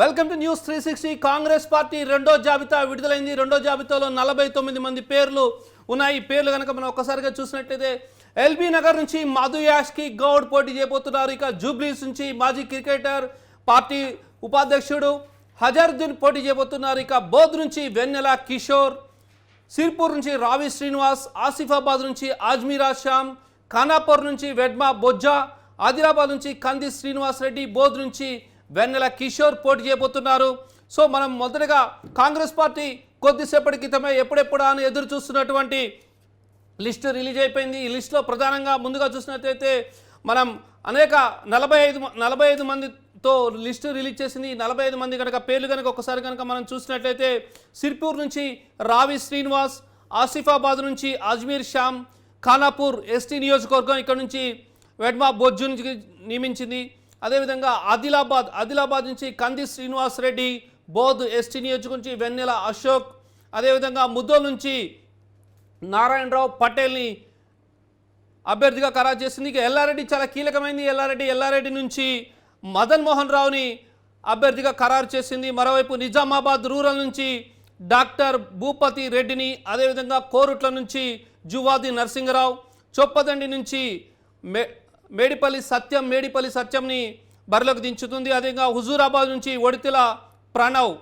Welcome to news 360. Congress party రెండో జాబితా విడుదలైంది. రెండో జాబితాలో 49 మంది పేర్లు ఉన్నాయి. పేర్లు కనుక మనం ఒక్కసారిగా చూసినట్లయితే ఎల్బీ నగర్ నుంచి మధు యాష్కి గౌడ్ పోటీ చేయబోతున్నారు. ఇక జూబ్లీస్ నుంచి మాజీ క్రికెటర్ పార్టీ ఉపాధ్యక్షుడు హజారుద్దీన్ పోటీ చేయబోతున్నారు. ఇక బోధ్ నుంచి వెన్నెల కిషోర్, సిర్పూర్ నుంచి రావి శ్రీనివాస్, ఆసిఫాబాద్ నుంచి అజ్మీరా శ్యామ్, ఖానాపూర్ నుంచి వెడ్మా బొజ్జా, ఆదిలాబాద్ నుంచి కంది శ్రీనివాస్ రెడ్డి, బోధ్ నుంచి వెన్నెల కిషోర్ పోటీ చేయబోతున్నారు. సో మనం మొదటగా కాంగ్రెస్ పార్టీ కొద్దిసేపటి క్రితమే ఎప్పుడెప్పుడు అని ఎదురు చూస్తున్నటువంటి లిస్టు రిలీజ్ అయిపోయింది. ఈ లిస్టులో ప్రధానంగా ముందుగా చూసినట్లయితే మనం అనేక 45 మందితో లిస్టు రిలీజ్ చేసింది. 45 మంది కనుక పేర్లు కనుక ఒకసారి కనుక మనం చూసినట్లయితే సిర్పూర్ నుంచి రావి శ్రీనివాస్, ఆసిఫాబాద్ నుంచి అజ్మీర్ శ్యామ్, ఖానాపూర్ ఎస్టీ నియోజకవర్గం ఇక్కడ నుంచి వెడ్మా బొజ్జు నుంచి నియమించింది. అదేవిధంగా ఆదిలాబాద్ నుంచి కంది శ్రీనివాస్ రెడ్డి, బోధ్ ఎస్టీ నియోజకవర్గం నుంచి వెన్నెల అశోక్, అదేవిధంగా ముద్దోల్ నుంచి నారాయణరావు పటేల్ని అభ్యర్థిగా ఖరారు చేసింది. ఇక ఎల్లారెడ్డి చాలా కీలకమైంది. ఎల్లారెడ్డి నుంచి మదన్ మోహన్ రావుని అభ్యర్థిగా ఖరారు చేసింది. మరోవైపు నిజామాబాద్ రూరల్ నుంచి డాక్టర్ భూపతి రెడ్డిని, అదేవిధంగా కోరుట్ల నుంచి జువాది నరసింగరావు, చొప్పదండి నుంచి మేడిపల్లి సత్యంని బరిలోకి దించుతుంది. అదేవిధంగా హుజూరాబాద్ నుంచి ఒడితిల ప్రణవ్,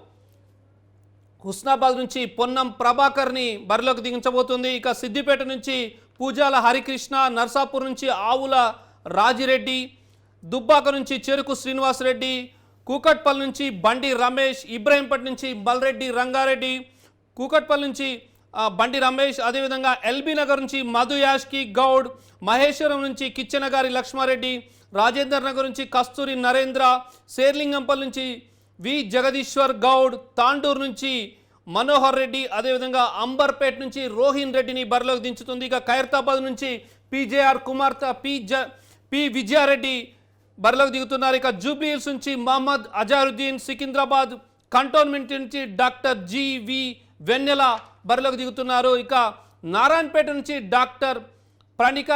హుస్నాబాద్ నుంచి పొన్నం ప్రభాకర్ని బరిలోకి దించబోతుంది. ఇక సిద్దిపేట నుంచి పూజాల హరికృష్ణ, నర్సాపూర్ నుంచి ఆవుల రాజిరెడ్డి, దుబ్బాక నుంచి చెరుకు శ్రీనివాసరెడ్డి, కూకట్పల్లి నుంచి బండి రమేష్, ఇబ్రాహీంపట్ నుంచి మల్రెడ్డి రంగారెడ్డి, కూకట్పల్లి నుంచి బండి రమేష్, అదేవిధంగా ఎల్బీ నగర్ నుంచి మధు యాష్కి గౌడ్, మహేశ్వరం నుంచి కిచ్చెనగారి లక్ష్మారెడ్డి, రాజేందర్ నగర్ నుంచి కస్తూరి నరేంద్ర, శేర్లింగంపల్లి నుంచి వి జగదీశ్వర్ గౌడ్, తాండూరు నుంచి మనోహర్ రెడ్డి, అదేవిధంగా అంబర్పేట్ నుంచి రోహిన్ రెడ్డిని బరిలోకి దించుతుంది. ఇక ఖైరతాబాద్ నుంచి పిజేఆర్ కుమార్తె పి విజయారెడ్డి బరిలోకి దిగుతున్నారు. ఇక జూబ్లీహిల్స్ నుంచి మహమ్మద్ అజారుద్దీన్, సికింద్రాబాద్ కంటోన్మెంట్ నుంచి డాక్టర్ జివి వెన్నెల బరిలోకి దిగుతున్నారు. ఇక నారాయణపేట నుంచి డాక్టర్ ప్రణిక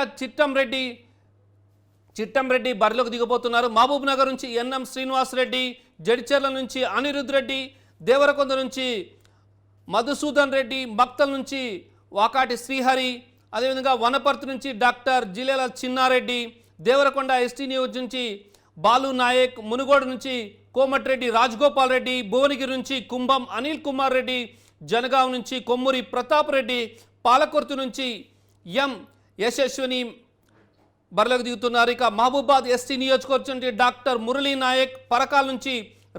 చిట్టంరెడ్డి బరిలోకి దిగబోతున్నారు. మహబూబ్ నగర్ నుంచి ఎన్ఎం శ్రీనివాస్ రెడ్డి, జడిచెర్ల నుంచి అనిరుద్ రెడ్డి, దేవరకొండ నుంచి మధుసూదన్ రెడ్డి, మక్తల్ నుంచి వాకాటి శ్రీహరి, అదేవిధంగా వనపర్తి నుంచి డాక్టర్ జిలేల చిన్నారెడ్డి, దేవరకొండ ఎస్టీ నియోజకవర్గం నుంచి బాలు నాయక్, మునుగోడు నుంచి కోమటిరెడ్డి రాజగోపాల్ రెడ్డి, భువనగిరి నుంచి కుంభం అనిల్ కుమార్ రెడ్డి, జనగాం నుంచి కొమ్మూరి ప్రతాప్ రెడ్డి, పాలకుర్తి నుంచి ఎం యశస్విని బరిలోకి దిగుతున్నారు. ఇక మహబూబాద్ ఎస్టీ నియోజకవర్గం నుంచి డాక్టర్ మురళీ నాయక్, పరకాల నుంచి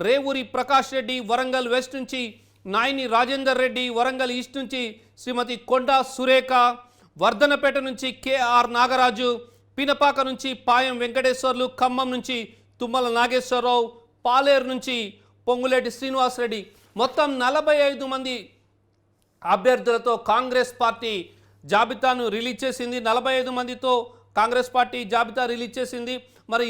రేవూరి ప్రకాష్ రెడ్డి, వరంగల్ వెస్ట్ నుంచి నాయని రాజేందర్ రెడ్డి, వరంగల్ ఈస్ట్ నుంచి శ్రీమతి కొండా సురేఖ, వర్ధనపేట నుంచి కేఆర్ నాగరాజు, పినపాక నుంచి పాయం వెంకటేశ్వర్లు, ఖమ్మం నుంచి తుమ్మల నాగేశ్వరరావు, పాలేరు నుంచి పొంగులేటి శ్రీనివాసరెడ్డి, మొత్తం 45 మంది అభ్యర్థులతో కాంగ్రెస్ పార్టీ జాబితాను రిలీజ్ చేసింది. 45 మందితో కాంగ్రెస్ పార్టీ జాబితా రిలీజ్ చేసింది. మరి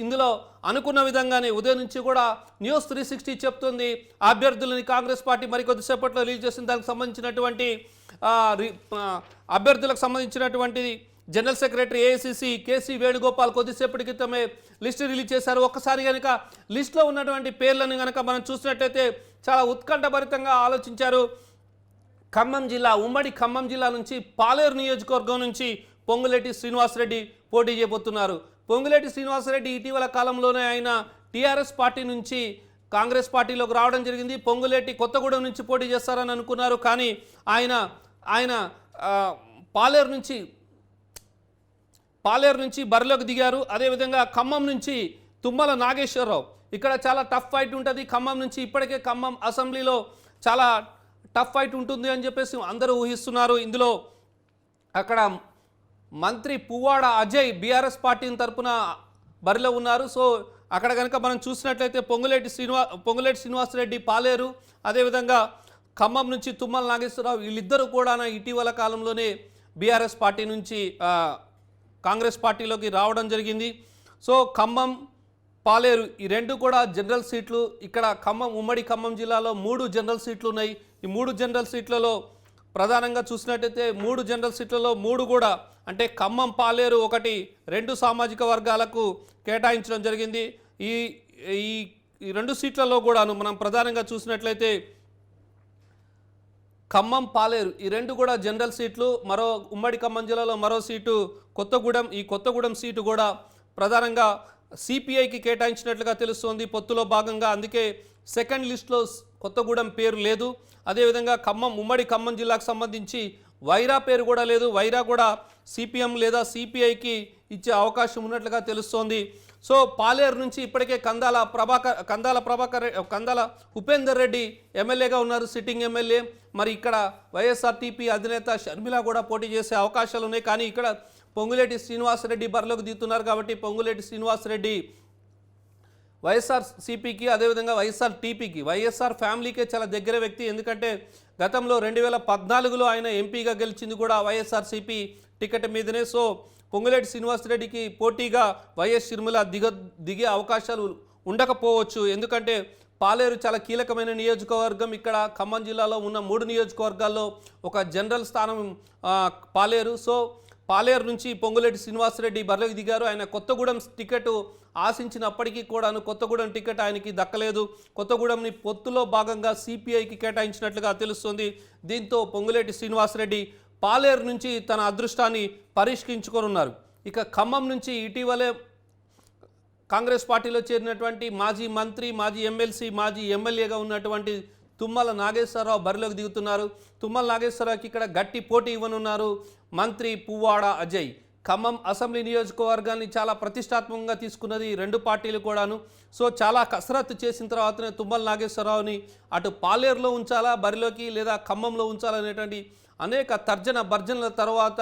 ఇందులో అనుకున్న విధంగానే ఉదయం నుంచి కూడా న్యూస్ 360 చెప్తుంది అభ్యర్థులని కాంగ్రెస్ పార్టీ మరికొద్దిసేపట్లో రిలీజ్ చేసిన దానికి సంబంధించినటువంటి అభ్యర్థులకు సంబంధించినటువంటి general secretary AICC K C Venugopal కొద్దిసేపటి క్రితమే లిస్టు రిలీజ్ చేశారు. ఒక్కసారి కనుక లిస్టులో ఉన్నటువంటి పేర్లను కనుక మనం చూసినట్టయితే చాలా ఉత్కంఠభరితంగా ఆలోచించారు. ఉమ్మడి ఖమ్మం జిల్లా నుంచి పాలేరు నియోజకవర్గం నుంచి పొంగులేటి శ్రీనివాసరెడ్డి పోటీ చేయబోతున్నారు. పొంగులేటి శ్రీనివాసరెడ్డి ఇటీవల కాలంలోనే ఆయన టీఆర్ఎస్ పార్టీ నుంచి కాంగ్రెస్ పార్టీలోకి రావడం జరిగింది. పొంగులేటి కొత్తగూడెం నుంచి పోటీ చేస్తారని అనుకున్నారు, కానీ ఆయన పాలేరు నుంచి బరిలోకి దిగారు. అదేవిధంగా ఖమ్మం నుంచి తుమ్మల నాగేశ్వరరావు, ఇక్కడ చాలా టఫ్ ఫైట్ ఉంటుంది. ఖమ్మం నుంచి ఇప్పటికే ఖమ్మం అసెంబ్లీలో చాలా టఫ్ ఫైట్ ఉంటుంది అని చెప్పేసి అందరూ ఊహిస్తున్నారు. ఇందులో అక్కడ మంత్రి పువ్వాడ అజయ్ బీఆర్ఎస్ పార్టీ తరఫున బరిలో ఉన్నారు. సో అక్కడ కనుక మనం చూసినట్లయితే పొంగులేటి శ్రీనివాసరెడ్డి పాలేరు, అదేవిధంగా ఖమ్మం నుంచి తుమ్మల నాగేశ్వరరావు, వీళ్ళిద్దరూ కూడా ఇటీవల కాలంలోనే బీఆర్ఎస్ పార్టీ నుంచి కాంగ్రెస్ పార్టీలోకి రావడం జరిగింది. సో ఖమ్మం, పాలేరు ఈ రెండు కూడా జనరల్ సీట్లు. ఇక్కడ ఉమ్మడి ఖమ్మం జిల్లాలో 3 జనరల్ సీట్లు ఉన్నాయి. ఈ 3 జనరల్ సీట్లలో ప్రధానంగా చూసినట్టయితే 3 జనరల్ సీట్లలో 3 కూడా అంటే ఖమ్మం, పాలేరు 1, 2 సామాజిక వర్గాలకు కేటాయించడం జరిగింది. ఈ ఈ 2 సీట్లలో కూడాను మనం ప్రధానంగా చూసినట్లయితే ఖమ్మం పాలేరు ఈ 2 కూడా జనరల్ సీట్లు. మరో ఉమ్మడి ఖమ్మం జిల్లాలో మరో సీటు కొత్తగూడెం. ఈ కొత్తగూడెం సీటు కూడా ప్రధానంగా సిపిఐకి కేటాయించినట్లుగా తెలుస్తోంది పొత్తులో భాగంగా. అందుకే సెకండ్ లిస్ట్లో కొత్తగూడెం పేరు లేదు. అదేవిధంగా ఉమ్మడి ఖమ్మం జిల్లాకు సంబంధించి వైరా పేరు కూడా లేదు. వైరా కూడా సిపిఎం లేదా సిపిఐకి ఇచ్చే అవకాశం ఉన్నట్లుగా తెలుస్తోంది. సో పాలేరు నుంచి ఇప్పటికే కందాల ఉపేందర్ రెడ్డి ఎమ్మెల్యేగా ఉన్నారు, సిట్టింగ్ ఎమ్మెల్యే. మరి ఇక్కడ వైఎస్ఆర్టీపీ అధినేత షర్మిల కూడా పోటీ చేసే అవకాశాలు ఉన్నాయి. కానీ ఇక్కడ పొంగులేటి శ్రీనివాసరెడ్డి బరిలోకి దిగుతున్నారు కాబట్టి పొంగులేటి శ్రీనివాసరెడ్డి వైఎస్ఆర్ సిపికి అదేవిధంగా వైఎస్ఆర్ టీపీకి వైఎస్ఆర్ ఫ్యామిలీకే చాలా దగ్గర వ్యక్తి. ఎందుకంటే గతంలో 2014లో ఆయన ఎంపీగా గెలిచింది కూడా వైఎస్ఆర్ సిపి టికెట్ మీదనే. సో పొంగులేటి శ్రీనివాసరెడ్డికి పోటీగా వైఎస్ షర్మిల దిగే అవకాశాలు ఉండకపోవచ్చు. ఎందుకంటే పాలేరు చాలా కీలకమైన నియోజకవర్గం. ఇక్కడ ఖమ్మం జిల్లాలో ఉన్న 3 నియోజకవర్గాల్లో ఒక జనరల్ స్థానం పాలేరు. సో పాలేరు నుంచి పొంగులేటి శ్రీనివాసరెడ్డి బరిలోకి దిగారు. ఆయన కొత్తగూడెం టికెట్ ఆశించినప్పటికీ కూడాను కొత్తగూడెం టికెట్ ఆయనకి దక్కలేదు. కొత్తగూడెంని పొత్తులో భాగంగా సిపిఐకి కేటాయించినట్లుగా తెలుస్తుంది. దీంతో పొంగులేటి శ్రీనివాసరెడ్డి పాలేరు నుంచి తన అదృష్టాన్ని పరీక్షించుకోనున్నారు. ఇక ఖమ్మం నుంచి ఇటీవలే కాంగ్రెస్ పార్టీలో చేరినటువంటి మాజీ మంత్రి, మాజీ ఎమ్మెల్సీ, మాజీ ఎమ్మెల్యేగా ఉన్నటువంటి తుమ్మల నాగేశ్వరరావు బరిలోకి దిగుతున్నారు. తుమ్మల నాగేశ్వరరావుకి ఇక్కడ గట్టి పోటీ ఇవ్వనున్నారు మంత్రి పువ్వాడ అజయ్. ఖమ్మం అసెంబ్లీ నియోజకవర్గాన్ని చాలా ప్రతిష్టాత్మకంగా తీసుకున్నది 2 పార్టీలు కూడాను. సో చాలా కసరత్తు చేసిన తర్వాతనే తుమ్మల నాగేశ్వరరావుని అటు పాలేరులో ఉంచాలా బరిలోకి లేదా ఖమ్మంలో ఉంచాలనేటువంటి అనేక తర్జన భర్జనల తర్వాత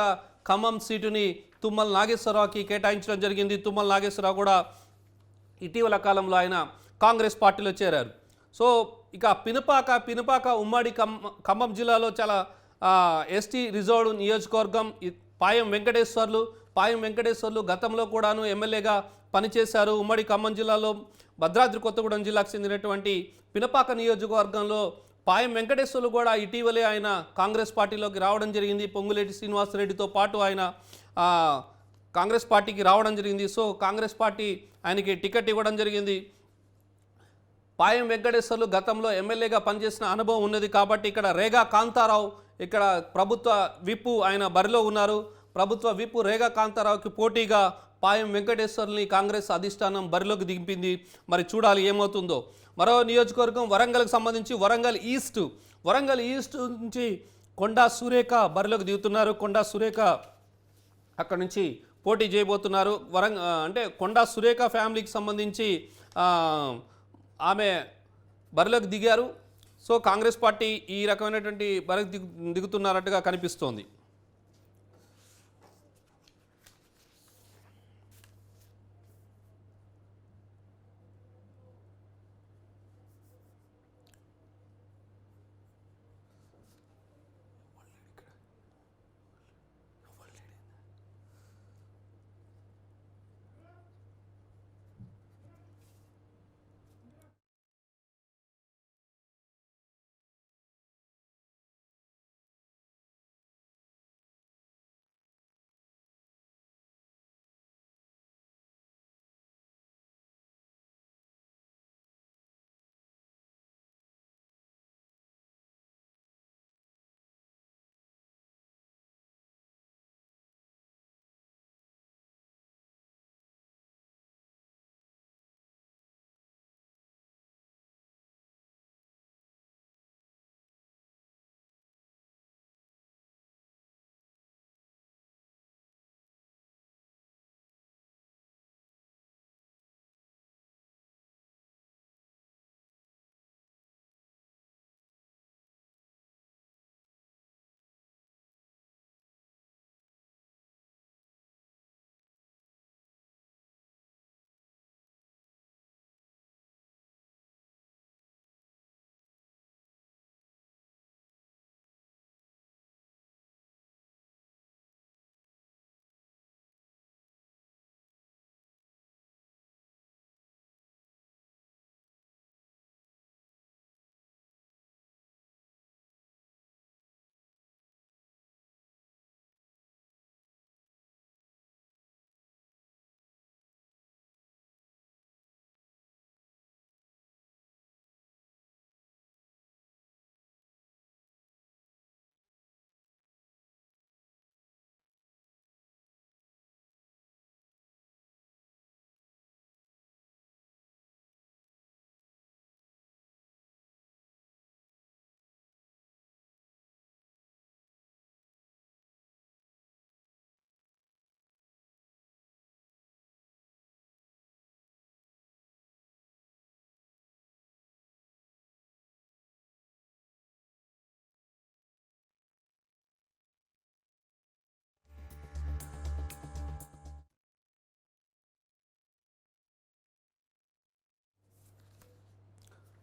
ఖమ్మం సీటుని తుమ్మల నాగేశ్వరరావుకి కేటాయించడం జరిగింది. తుమ్మల నాగేశ్వరరావు కూడా ఇటీవల కాలంలో ఆయన కాంగ్రెస్ పార్టీలో చేరారు. సో ఇక పినపాక ఉమ్మడి ఖమ్మం జిల్లాలో చాలా ఎస్టీ రిజర్వ్డ్ నియోజకవర్గం. పాయం వెంకటేశ్వర్లు గతంలో కూడాను ఎమ్మెల్యేగా పనిచేశారు. ఉమ్మడి ఖమ్మం జిల్లాలో భద్రాద్రి కొత్తగూడెం జిల్లాకు చెందినటువంటి పినపాక నియోజకవర్గంలో పాయం వెంకటేశ్వర్లు కూడా ఇటీవలే ఆయన కాంగ్రెస్ పార్టీలోకి రావడం జరిగింది. పొంగులేటి శ్రీనివాసరెడ్డితో పాటు ఆయన కాంగ్రెస్ పార్టీకి రావడం జరిగింది. సో కాంగ్రెస్ పార్టీ ఆయనకి టికెట్ ఇవ్వడం జరిగింది. పాయం వెంకటేశ్వర్లు గతంలో ఎమ్మెల్యేగా పనిచేసిన అనుభవం ఉన్నది కాబట్టి ఇక్కడ రేగా కాంతారావు ఇక్కడ ప్రభుత్వ విప్పు ఆయన బరిలో ఉన్నారు. ప్రభుత్వ విప్పు రేగా కాంతారావుకి పోటీగా పాయం వెంకటేశ్వర్ని కాంగ్రెస్ అధిష్టానం బరిలోకి దింపింది. మరి చూడాలి ఏమవుతుందో. మరో నియోజకవర్గం వరంగల్కి సంబంధించి వరంగల్ ఈస్ట్ నుంచి కొండా సురేఖ బరిలోకి దిగుతున్నారు. కొండా సురేఖ అక్కడ నుంచి పోటీ చేయబోతున్నారు. అంటే కొండా సురేఖ ఫ్యామిలీకి సంబంధించి ఆమె బరిలోకి దిగారు. సో కాంగ్రెస్ పార్టీ ఈ రకమైనటువంటి బరిలోకి దిగుతున్నట్టుగా కనిపిస్తోంది.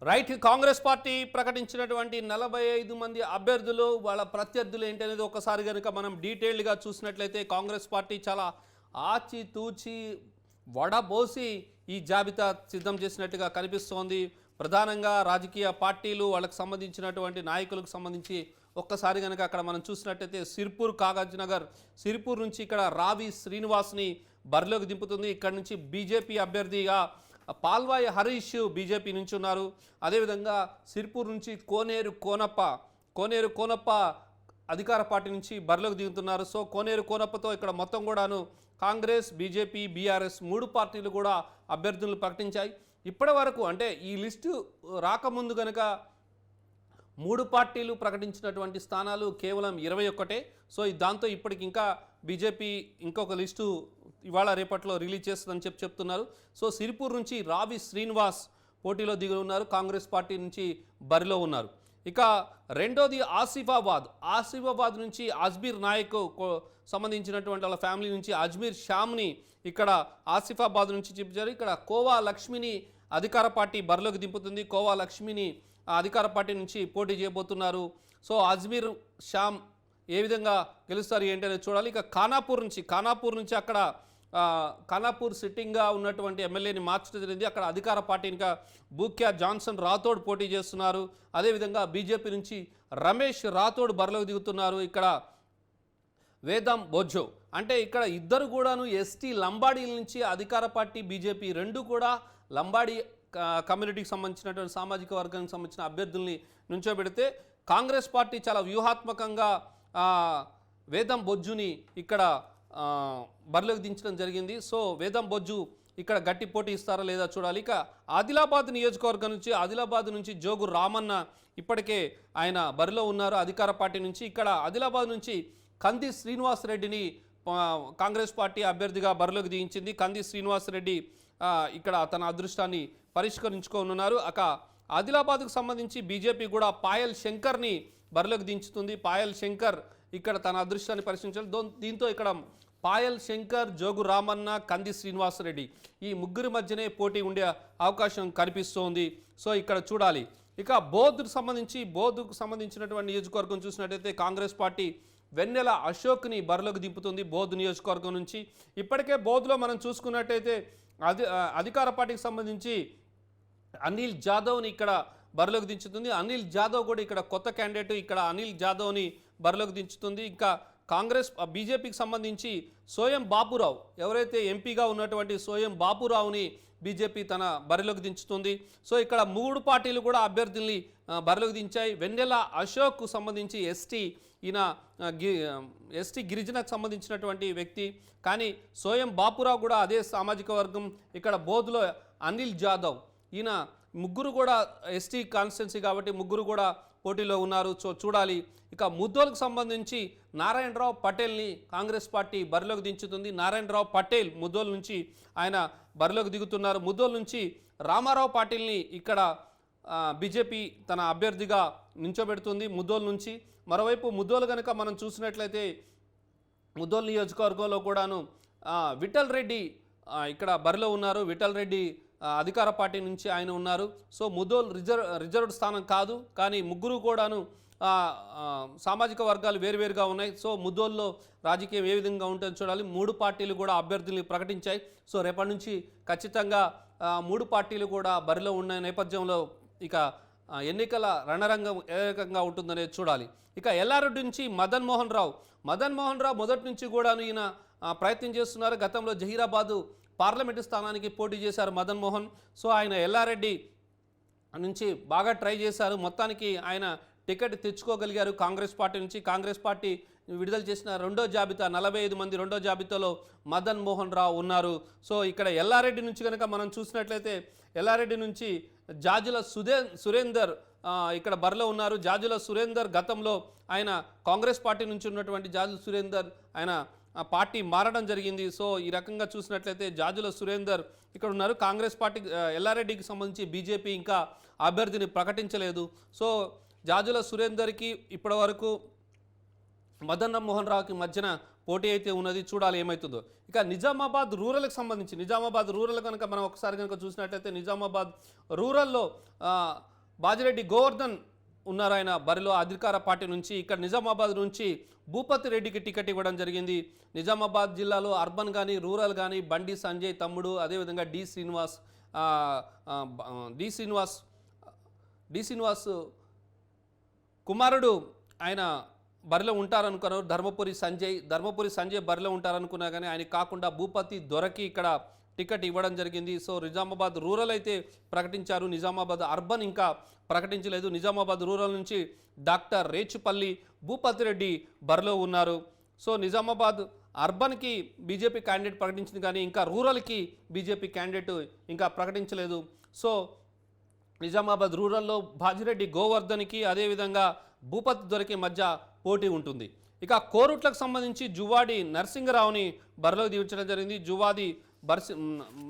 రైట్. కాంగ్రెస్ పార్టీ ప్రకటించినటువంటి 45 మంది అభ్యర్థులు వాళ్ళ ప్రత్యర్థులు ఏంటి అనేది ఒకసారి కనుక మనం డీటెయిల్డ్గా చూసినట్లయితే కాంగ్రెస్ పార్టీ చాలా ఆచితూచి వడబోసి ఈ జాబితా సిద్ధం చేసినట్టుగా కనిపిస్తోంది. ప్రధానంగా రాజకీయ పార్టీలు వాళ్ళకి సంబంధించినటువంటి నాయకులకు సంబంధించి ఒక్కసారి కనుక అక్కడ మనం చూసినట్టయితే సిర్పూర్ కాగజ్నగర్ సిర్పూర్ నుంచి ఇక్కడ రావి శ్రీనివాస్ని బరిలోకి దింపుతుంది. ఇక్కడ నుంచి బీజేపీ అభ్యర్థిగా పాల్వాయి హరీష్ బీజేపీ నుంచి ఉన్నారు. అదేవిధంగా సిర్పూర్ నుంచి కోనేరు కోనప్ప అధికార పార్టీ నుంచి బరిలోకి దిగుతున్నారు. సో కోనేరు కోనప్పతో ఇక్కడ మొత్తం కూడాను కాంగ్రెస్, బీజేపీ, బీఆర్ఎస్ 3 పార్టీలు కూడా అభ్యర్థులను ప్రకటించాయి. ఇప్పటి వరకు అంటే ఈ లిస్టు రాకముందు కనుక 3 పార్టీలు ప్రకటించినటువంటి స్థానాలు కేవలం 21. సో దాంతో ఇప్పటికి ఇంకా బీజేపీ ఇంకొక లిస్టు ఇవాళ రేపట్లో రిలీజ్ చేస్తుందని చెప్తున్నారు. సో సిరిపూర్ నుంచి రావి శ్రీనివాస్ పోటీలో దిగి ఉన్నారు, కాంగ్రెస్ పార్టీ నుంచి బరిలో ఉన్నారు. ఇక రెండోది ఆసిఫాబాద్ నుంచి అజ్మీర్ నాయక్ సంబంధించినటువంటి వాళ్ళ ఫ్యామిలీ నుంచి అజ్మీర్ శ్యామ్ని ఇక్కడ ఆసిఫాబాద్ నుంచి చూపించారు. ఇక్కడ కోవా లక్ష్మిని అధికార పార్టీ బరిలోకి దింపుతుంది. కోవా లక్ష్మిని అధికార పార్టీ నుంచి పోటీ చేయబోతున్నారు. సో అజ్మీర్ శ్యామ్ ఏ విధంగా గెలుస్తారు ఏంటనేది చూడాలి. ఇక ఖానాపూర్ నుంచి అక్కడ ఖానాపూర్ సిట్టింగ్గా ఉన్నటువంటి ఎమ్మెల్యేని మార్చడం జరిగింది. అక్కడ అధికార పార్టీనిగా బూక్యా జాన్సన్ రాథోడ్ పోటీ చేస్తున్నారు. అదేవిధంగా బీజేపీ నుంచి రమేష్ రాథోడ్ బరిలోకి దిగుతున్నారు. ఇక్కడ వేదం బొజ్జో అంటే ఇక్కడ ఇద్దరు కూడాను ఎస్టీ లంబాడీల నుంచి అధికార పార్టీ బీజేపీ రెండు కూడా లంబాడీ కమ్యూనిటీకి సంబంధించినటువంటి సామాజిక వర్గానికి సంబంధించిన అభ్యర్థుల్ని నుంచోబెడితే కాంగ్రెస్ పార్టీ చాలా వ్యూహాత్మకంగా వేదం బొజ్జుని ఇక్కడ బరిలోకి దించడం జరిగింది. సో వేదం బొజ్జు ఇక్కడ గట్టి పోటీ ఇస్తారా లేదా చూడాలి. ఇక ఆదిలాబాద్ నియోజకవర్గం నుంచి జోగు రామన్న ఇప్పటికే ఆయన బరిలో ఉన్నారు అధికార పార్టీ నుంచి. ఇక్కడ ఆదిలాబాద్ నుంచి కంది శ్రీనివాసరెడ్డిని కాంగ్రెస్ పార్టీ అభ్యర్థిగా బరిలోకి దించింది. కంది శ్రీనివాసరెడ్డి ఇక్కడ తన అదృష్టాన్ని పరిష్కరించుకోనున్నారు. ఆదిలాబాద్కు సంబంధించి బీజేపీ కూడా పాయల్ శంకర్ని బరిలోకి దించుతుంది. పాయల్ శంకర్ ఇక్కడ తన అదృష్టాన్ని పరిశీలించాలి. దీంతో ఇక్కడ పాయల్ శంకర్, జోగు రామన్న, కంది శ్రీనివాసరెడ్డి ఈ ముగ్గురి మధ్యనే పోటీ ఉండే అవకాశం కనిపిస్తోంది. సో ఇక్కడ చూడాలి. ఇక బోధుకు సంబంధించినటువంటి నియోజకవర్గం చూసినట్టయితే కాంగ్రెస్ పార్టీ వెన్నెల అశోక్ని బరిలోకి దింపుతుంది బోధ్ నియోజకవర్గం నుంచి. ఇప్పటికే బోధ్లో మనం చూసుకున్నట్టయితే అధికార పార్టీకి సంబంధించి అనిల్ జాదవ్ని ఇక్కడ బరిలోకి దించుతుంది. అనిల్ జాదవ్ కూడా ఇక్కడ కొత్త క్యాండిడేట్, ఇక్కడ అనిల్ జాదవ్ని బరిలోకి దించుతుంది. ఇంకా బీజేపీకి సంబంధించి సోయం బాపురావు ఎవరైతే ఎంపీగా ఉన్నటువంటి సోయం బాపురావుని బీజేపీ తన బరిలోకి దించుతుంది. సో ఇక్కడ 3 పార్టీలు కూడా అభ్యర్థుల్ని బరిలోకి దించాయి. వెన్నెల అశోక్ సంబంధించి ఎస్టీ గిరిజనకు సంబంధించినటువంటి వ్యక్తి, కానీ సోయం బాపురావు కూడా అదే సామాజిక వర్గం. ఇక్కడ బోధ్లో అనిల్ జాదవ్ ఈయన ముగ్గురు కూడా ఎస్టీ కాన్స్టిట్యున్సీ కాబట్టి ముగ్గురు కూడా పోటీలో ఉన్నారు. సో చూడాలి. ఇక ముద్దోల్కు సంబంధించి నారాయణరావు పటేల్ని కాంగ్రెస్ పార్టీ బరిలోకి దించుతుంది. నారాయణరావు పటేల్ ముద్దోల్ నుంచి ఆయన బరిలోకి దిగుతున్నారు. ముద్దోల్ నుంచి రామారావు పాటిల్ని ఇక్కడ బీజేపీ తన అభ్యర్థిగా నించోబెడుతుంది ముద్దోల్ నుంచి. మరోవైపు ముద్దోల్ కనుక మనం చూసినట్లయితే ముద్దోల్ నియోజకవర్గంలో కూడాను విఠల్ రెడ్డి ఇక్కడ బరిలో ఉన్నారు. విఠల్ రెడ్డి అధికార పార్టీ నుంచి ఆయన ఉన్నారు. సో ముద్దోల్ రిజర్వ్డ్ స్థానం కాదు, కానీ ముగ్గురు కూడాను సామాజిక వర్గాలు వేరువేరుగా ఉన్నాయి. సో ముద్దోల్లో రాజకీయం ఏ విధంగా ఉంటుందో చూడాలి. 3 పార్టీలు కూడా అభ్యర్థుల్ని ప్రకటించాయి. సో రేపటి నుంచి ఖచ్చితంగా 3 పార్టీలు కూడా బరిలో ఉన్న నేపథ్యంలో ఇక ఎన్నికల రణరంగం ఏ రకంగా ఉంటుందనేది చూడాలి. ఇక ఎల్లారెడ్డి నుంచి మదన్ మోహన్ రావు మొదటి నుంచి కూడాను ఈయన ప్రయత్నం చేస్తున్నారు. గతంలో జహీరాబాదు పార్లమెంటు స్థానానికి పోటీ చేశారు మదన్ మోహన్. సో ఆయన ఎల్లారెడ్డి నుంచి బాగా ట్రై చేశారు. మొత్తానికి ఆయన టికెట్ తెచ్చుకోగలిగారు కాంగ్రెస్ పార్టీ నుంచి. కాంగ్రెస్ పార్టీ విడుదల చేసిన 2వ జాబితా 45 మంది 2వ జాబితాలో మదన్ మోహన్ రావు ఉన్నారు. సో ఇక్కడ ఎల్లారెడ్డి నుంచి కనుక మనం చూసినట్లయితే ఎల్లారెడ్డి నుంచి జాజుల సురేందర్ ఇక్కడ బరిలో ఉన్నారు. జాజుల సురేందర్ గతంలో ఆయన కాంగ్రెస్ పార్టీ నుంచి ఉన్నటువంటి జాజుల సురేందర్ ఆయన పార్టీ మారడం జరిగింది. సో ఈ రకంగా చూసినట్లయితే జాజుల సురేందర్ ఇక్కడ ఉన్నారు. కాంగ్రెస్ పార్టీ ఎల్లారెడ్డికి సంబంధించి బీజేపీ ఇంకా అభ్యర్థిని ప్రకటించలేదు. సో జాజుల సురేందర్కి ఇప్పటివరకు మదన్ మోహన్ రావుకి మధ్యన పోటీ అయితే ఉన్నది, చూడాలి ఏమవుతుందో. ఇక నిజామాబాద్ రూరల్కి సంబంధించి నిజామాబాద్ రూరల్ కనుక మనం ఒకసారి కనుక చూసినట్లయితే నిజామాబాద్ రూరల్లో బాజిరెడ్డి గోవర్ధన్ ఉన్నారు, ఆయన బరిలో అధికార పార్టీ నుంచి. ఇక్కడ నిజామాబాద్ నుంచి భూపతి రెడ్డికి టికెట్ ఇవ్వడం జరిగింది. నిజామాబాద్ జిల్లాలో అర్బన్ కానీ రూరల్ కానీ బండి సంజయ్ తమ్ముడు, అదేవిధంగా డి శ్రీనివాస్ కుమారుడు ఆయన బరిలో ఉంటారనుకున్నారు. ధర్మపురి సంజయ్ బరిలో ఉంటారనుకున్నా కానీ ఆయన కాకుండా భూపతి దొరకి ఇక్కడ టికెట్ ఇవ్వడం జరిగింది. సో నిజామాబాద్ రూరల్ అయితే ప్రకటించారు, నిజామాబాద్ అర్బన్ ఇంకా ప్రకటించలేదు. నిజామాబాద్ రూరల్ నుంచి డాక్టర్ రేచుపల్లి భూపతి రెడ్డి బరిలో ఉన్నారు. సో నిజామాబాద్ అర్బన్కి బీజేపీ క్యాండిడేట్ ప్రకటించింది కానీ ఇంకా రూరల్కి బీజేపీ క్యాండిడేట్ ఇంకా ప్రకటించలేదు. సో నిజామాబాద్ రూరల్లో బాజిరెడ్డి గోవర్ధన్కి అదేవిధంగా భూపతి దొరికి మధ్య పోటీ ఉంటుంది. ఇక కోరుట్లకు సంబంధించి జువాడి నరసింగరావుని బరిలోకి దించడం జరిగింది. జువాది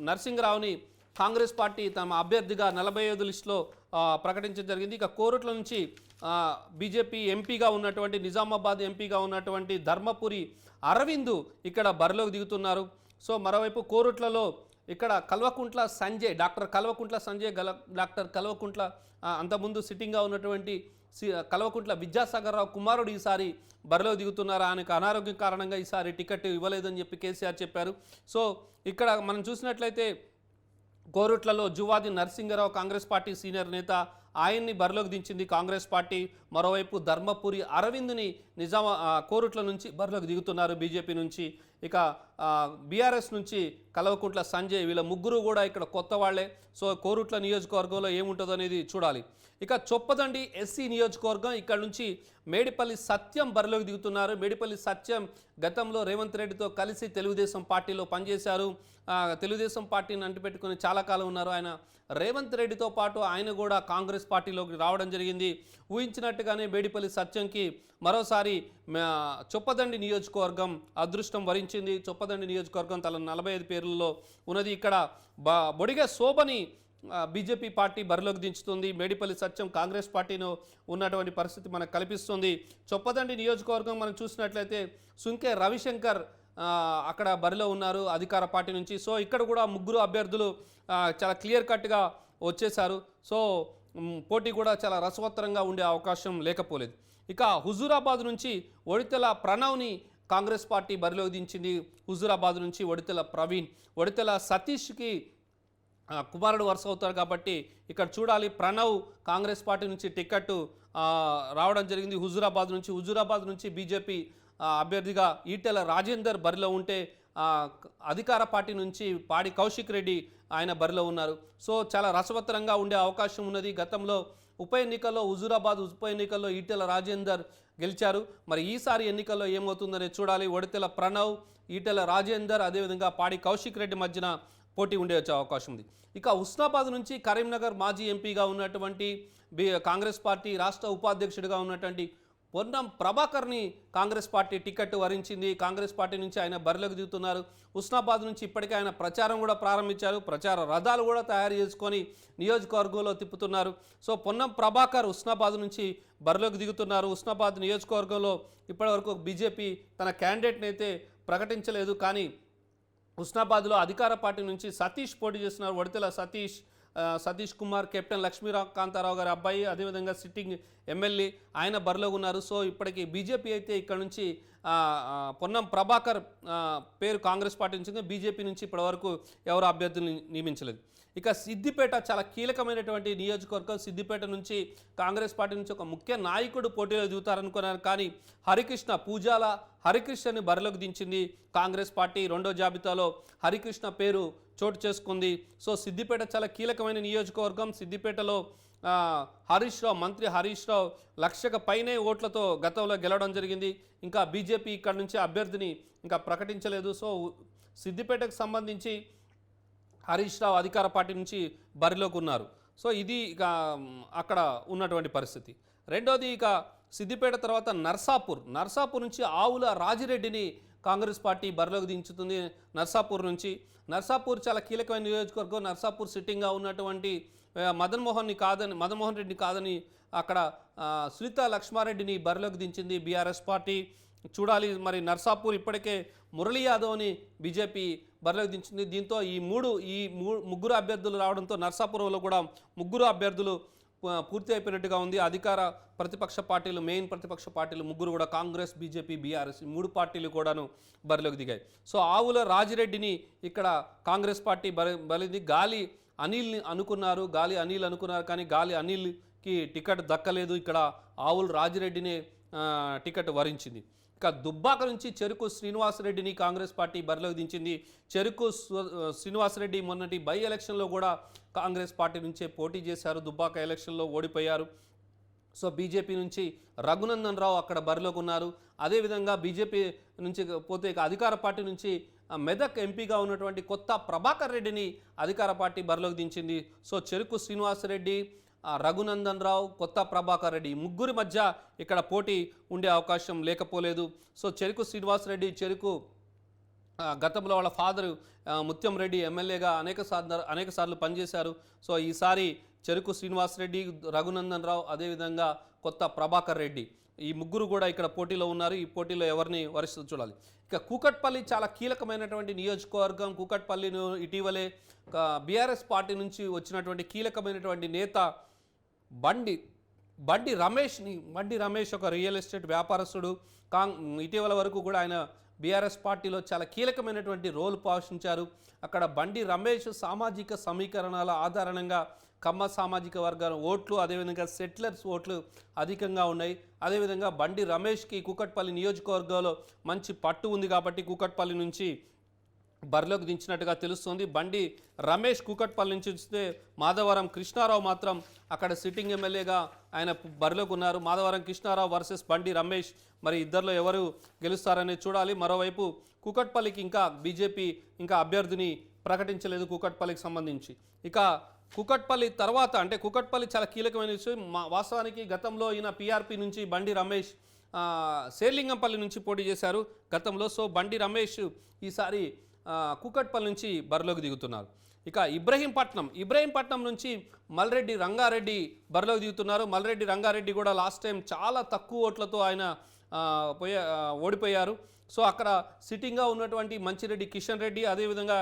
నరసింగరావుని కాంగ్రెస్ పార్టీ తమ అభ్యర్థిగా 45 లిస్టులో ప్రకటించడం జరిగింది. ఇక కోరుట్ల నుంచి బీజేపీ ఎంపీగా ఉన్నటువంటి నిజామాబాద్ ఎంపీగా ఉన్నటువంటి ధర్మపురి అరవింద్ ఇక్కడ బరిలోకి దిగుతున్నారు. సో మరోవైపు కోరుట్లలో ఇక్కడ డాక్టర్ కల్వకుంట్ల అంతకుముందు సిట్టింగ్గా ఉన్నటువంటి కల్వకుంట్ల విద్యాసాగర్ రావు కుమారుడు ఈసారి బరిలో దిగుతున్నారు. ఆయనకు అనారోగ్యం కారణంగా ఈసారి టికెట్ ఇవ్వలేదని చెప్పి కేసీఆర్ చెప్పారు. సో ఇక్కడ మనం చూసినట్లయితే కోరుట్లలో జువాది నరసింగరావు కాంగ్రెస్ పార్టీ సీనియర్ నేత, ఆయన్ని బరిలోకి దించింది కాంగ్రెస్ పార్టీ. మరోవైపు ధర్మపురి అరవింద్ని కోరుట్ల నుంచి బరిలోకి దిగుతున్నారు బీజేపీ నుంచి. ఇక బీఆర్ఎస్ నుంచి కల్వకుంట్ల సంజయ్, వీళ్ళ ముగ్గురు కూడా ఇక్కడ కొత్త వాళ్లే. సో కోరుట్ల నియోజకవర్గంలో ఏముంటుందో అనేది చూడాలి. ఇక చొప్పదండి ఎస్సీ నియోజకవర్గం, ఇక్కడ నుంచి మేడిపల్లి సత్యం బరిలోకి దిగుతున్నారు. మేడిపల్లి సత్యం గతంలో రేవంత్ రెడ్డితో కలిసి తెలుగుదేశం పార్టీలో పనిచేశారు. తెలుగుదేశం పార్టీని అంటిపెట్టుకుని చాలా కాలం ఉన్నారు. ఆయన రేవంత్ రెడ్డితో పాటు ఆయన కూడా కాంగ్రెస్ పార్టీలోకి రావడం జరిగింది. ఊహించినట్టుగానే మేడిపల్లి సత్యంకి మరోసారి చొప్పదండి నియోజకవర్గం అదృష్టం వరించింది. చొప్పదండి నియోజకవర్గం తన 45 పేర్లలో ఉన్నది. ఇక్కడ బొడిగ శోభని బీజేపీ పార్టీ బరిలోకి దించుతుంది. మేడిపల్లి సత్యం కాంగ్రెస్ పార్టీలో ఉన్నటువంటి పరిస్థితి మనకు కల్పిస్తుంది. చొప్పదండి నియోజకవర్గం మనం చూసినట్లయితే సుంకే రవిశంకర్ అక్కడ బరిలో ఉన్నారు అధికార పార్టీ నుంచి. సో ఇక్కడ కూడా ముగ్గురు అభ్యర్థులు చాలా క్లియర్ కట్గా వచ్చేశారు. సో పోటీ కూడా చాలా రసవత్తరంగా ఉండే అవకాశం లేకపోలేదు. ఇక హుజూరాబాద్ నుంచి ఒడితెల ప్రణవ్ని కాంగ్రెస్ పార్టీ బరిలోకి దించింది. హుజూరాబాద్ నుంచి ఒడితెల సతీష్కి కుమారుడు వరుస అవుతారు కాబట్టి ఇక్కడ చూడాలి. ప్రణవ్ కాంగ్రెస్ పార్టీ నుంచి టికెట్ రావడం జరిగింది హుజూరాబాద్ నుంచి బీజేపీ అభ్యర్థిగా ఈటెల రాజేందర్ బరిలో ఉంటే అధికార పార్టీ నుంచి పాడి కౌశిక్ రెడ్డి ఆయన బరిలో ఉన్నారు. సో చాలా రసవత్తరంగా ఉండే అవకాశం ఉన్నది. గతంలో హుజూరాబాద్ ఉప ఎన్నికల్లో ఈటెల రాజేందర్ గెలిచారు. మరి ఈసారి ఎన్నికల్లో ఏమవుతుందనే చూడాలి. ఒడితెల ప్రణవ్, ఈటెల రాజేందర్, అదేవిధంగా పాడి కౌశిక్ రెడ్డి మధ్యన పోటీ ఉండే వచ్చే అవకాశం ఉంది. ఇక హుస్నాబాద్ నుంచి కరీంనగర్ మాజీ ఎంపీగా ఉన్నటువంటి కాంగ్రెస్ పార్టీ రాష్ట్ర ఉపాధ్యక్షుడిగా ఉన్నటువంటి పొన్నం ప్రభాకర్ని కాంగ్రెస్ పార్టీ టికెట్ వరించింది. కాంగ్రెస్ పార్టీ నుంచి ఆయన బరిలోకి దిగుతున్నారు. హుస్నాబాద్ నుంచి ఇప్పటికే ఆయన ప్రచారం కూడా ప్రారంభించారు. ప్రచార రథాలు కూడా తయారు చేసుకొని నియోజకవర్గంలో తిప్పుతున్నారు. సో పొన్నం ప్రభాకర్ హుస్నాబాద్ నుంచి బరిలోకి దిగుతున్నారు. హుస్నాబాద్ నియోజకవర్గంలో ఇప్పటివరకు బీజేపీ తన క్యాండిడేట్ని అయితే ప్రకటించలేదు. కానీ హుస్నాబాద్లో అధికార పార్టీ నుంచి సతీష్ పోటీ చేస్తున్నారు. ఒడితెల సతీష్ కుమార్, కెప్టెన్ లక్ష్మీకాంతారావు గారి అబ్బాయి, అదేవిధంగా సిట్టింగ్ ఎమ్మెల్యే, ఆయన బరిలో ఉన్నారు. సో ఇప్పటికీ బీజేపీ అయితే ఇక్కడ నుంచి పొన్నం ప్రభాకర్ పేరు కాంగ్రెస్ పార్టీ నుంచి, బీజేపీ నుంచి ఇప్పటివరకు ఎవరు అభ్యర్థులను నియమించలేదు. ఇక సిద్దిపేట చాలా కీలకమైనటువంటి నియోజకవర్గం. సిద్దిపేట నుంచి కాంగ్రెస్ పార్టీ నుంచి ఒక ముఖ్య నాయకుడు పోటీలో దిగుతారనుకున్నారు. కానీ పూజాల హరికృష్ణని బరిలోకి దించింది కాంగ్రెస్ పార్టీ. రెండో జాబితాలో హరికృష్ణ పేరు చోటు చేసుకుంది. సో సిద్దిపేట చాలా కీలకమైన నియోజకవర్గం. సిద్దిపేటలో మంత్రి హరీష్ రావు 1,00,000 పైనే ఓట్లతో గతంలో గెలవడం జరిగింది. ఇంకా బీజేపీ ఇక్కడ నుంచి అభ్యర్థిని ఇంకా ప్రకటించలేదు. సో సిద్దిపేటకు సంబంధించి హరీష్ రావు అధికార పార్టీ నుంచి బరిలోకి ఉన్నారు. సో ఇది ఇక అక్కడ ఉన్నటువంటి పరిస్థితి. రెండోది ఇక సిద్దిపేట తర్వాత నర్సాపూర్ నుంచి ఆవుల రాజిరెడ్డిని కాంగ్రెస్ పార్టీ బరిలోకి దించుతుంది. నర్సాపూర్ చాలా కీలకమైన నియోజకవర్గం. నర్సాపూర్ సిట్టింగ్గా ఉన్నటువంటి మదన్మోహన్ రెడ్డిని కాదని అక్కడ సునీత లక్ష్మారెడ్డిని బరిలోకి దించింది బీఆర్ఎస్ పార్టీ. చూడాలి. మరి నర్సాపూర్ ఇప్పటికే మురళీ యాదవ్ని బీజేపీ బరిలోకి దించింది. దీంతో ముగ్గురు అభ్యర్థులు రావడంతో నర్సాపూర్లో కూడా ముగ్గురు అభ్యర్థులు పూర్తి అయిపోయినట్టుగా ఉంది. అధికార ప్రతిపక్ష పార్టీలు, మెయిన్ ప్రతిపక్ష పార్టీలు ముగ్గురు కూడా కాంగ్రెస్, బీజేపీ, బీఆర్ఎస్ ఈ మూడు పార్టీలు కూడాను బరిలోకి దిగాయి. సో ఆవుల రాజిరెడ్డిని ఇక్కడ కాంగ్రెస్ పార్టీ బలిది. గాలి అనిల్ అనుకున్నారు కానీ గాలి అనిల్కి టికెట్ దక్కలేదు. ఇక్కడ ఆవుల రాజిరెడ్డిని టికెట్ వరించింది. ఇక దుబ్బాక నుంచి చెరుకు శ్రీనివాసరెడ్డిని కాంగ్రెస్ పార్టీ బరిలోకి దించింది. చెరుకు శ్రీనివాసరెడ్డి మొన్నటి బై ఎలక్షన్లో కూడా కాంగ్రెస్ పార్టీ నుంచే పోటీ చేశారు. దుబ్బాక ఎలక్షన్లో ఓడిపోయారు. సో బీజేపీ నుంచి రఘునందన్ రావు అక్కడ బరిలోకి ఉన్నారు. అదేవిధంగా బీజేపీ నుంచి పోతే అధికార పార్టీ నుంచి మెదక్ ఎంపీగా ఉన్నటువంటి కొత్త ప్రభాకర్ రెడ్డిని అధికార పార్టీ బరిలోకి దించింది. సో చెరుకు శ్రీనివాసరెడ్డి, రఘునందన్ రావు, కొత్త ప్రభాకర్ రెడ్డి ముగ్గురి మధ్య ఇక్కడ పోటీ ఉండే అవకాశం లేకపోలేదు. సో చెరుకు శ్రీనివాసరెడ్డి గతంలో వాళ్ళ ఫాదరు ముత్యం రెడ్డి ఎమ్మెల్యేగా అనేక సార్లు పనిచేశారు. సో ఈసారి చెరుకు శ్రీనివాసరెడ్డి, రఘునందన్ రావు, అదేవిధంగా కొత్త ప్రభాకర్ రెడ్డి ఈ ముగ్గురు కూడా ఇక్కడ పోటీలో ఉన్నారు. ఈ పోటీలో ఎవరిని వరిస్తూ చూడాలి. ఇక కూకట్పల్లి చాలా కీలకమైనటువంటి నియోజకవర్గం. కూకట్పల్లిను ఇటీవలే బీఆర్ఎస్ పార్టీ నుంచి వచ్చినటువంటి కీలకమైనటువంటి నేత బండి రమేష్ ఒక రియల్ ఎస్టేట్ వ్యాపారస్తుడు. ఇటీవల వరకు కూడా ఆయన బీఆర్ఎస్ పార్టీలో చాలా కీలకమైనటువంటి రోల్ పోషించారు. అక్కడ బండి రమేష్ సామాజిక సమీకరణాల ఆధారంగా కమ్మ సామాజిక వర్గాల ఓట్లు, అదేవిధంగా సెటిలర్స్ ఓట్లు అధికంగా ఉన్నాయి. అదేవిధంగా బండి రమేష్కి కూకట్పల్లి నియోజకవర్గంలో మంచి పట్టు ఉంది కాబట్టి కూకట్పల్లి నుంచి బరిలోకి దించినట్టుగా తెలుస్తోంది. బండి రమేష్ కూకట్పల్లి నుంచి వస్తే మాధవరం కృష్ణారావు మాత్రం అక్కడ సిట్టింగ్ ఎమ్మెల్యేగా ఆయన బరిలోకి ఉన్నారు. మాధవరం కృష్ణారావు వర్సెస్ బండి రమేష్, మరి ఇద్దరిలో ఎవరు గెలుస్తారనేది చూడాలి. మరోవైపు కూకట్పల్లికి ఇంకా బీజేపీ అభ్యర్థిని ప్రకటించలేదు కూకట్పల్లికి సంబంధించి. ఇక కూకట్పల్లి తర్వాత అంటే కూకట్పల్లి చాలా కీలకమైన విషయం. వాస్తవానికి గతంలో ఈయన పీఆర్పీ నుంచి బండి రమేష్ శేర్లింగంపల్లి నుంచి పోటీ చేశారు గతంలో. సో బండి రమేష్ ఈసారి కూకట్పల్లి నుంచి బరిలోకి దిగుతున్నారు. ఇక ఇబ్రహీంపట్నం నుంచి మల్రెడ్డి రంగారెడ్డి బరిలోకి దిగుతున్నారు. మల్రెడ్డి రంగారెడ్డి కూడా లాస్ట్ టైం చాలా తక్కువ ఓట్లతో ఆయన ఓడిపోయారు. సో అక్కడ సిట్టింగ్గా ఉన్నటువంటి మంచిరెడ్డి కిషన్ రెడ్డి అదేవిధంగా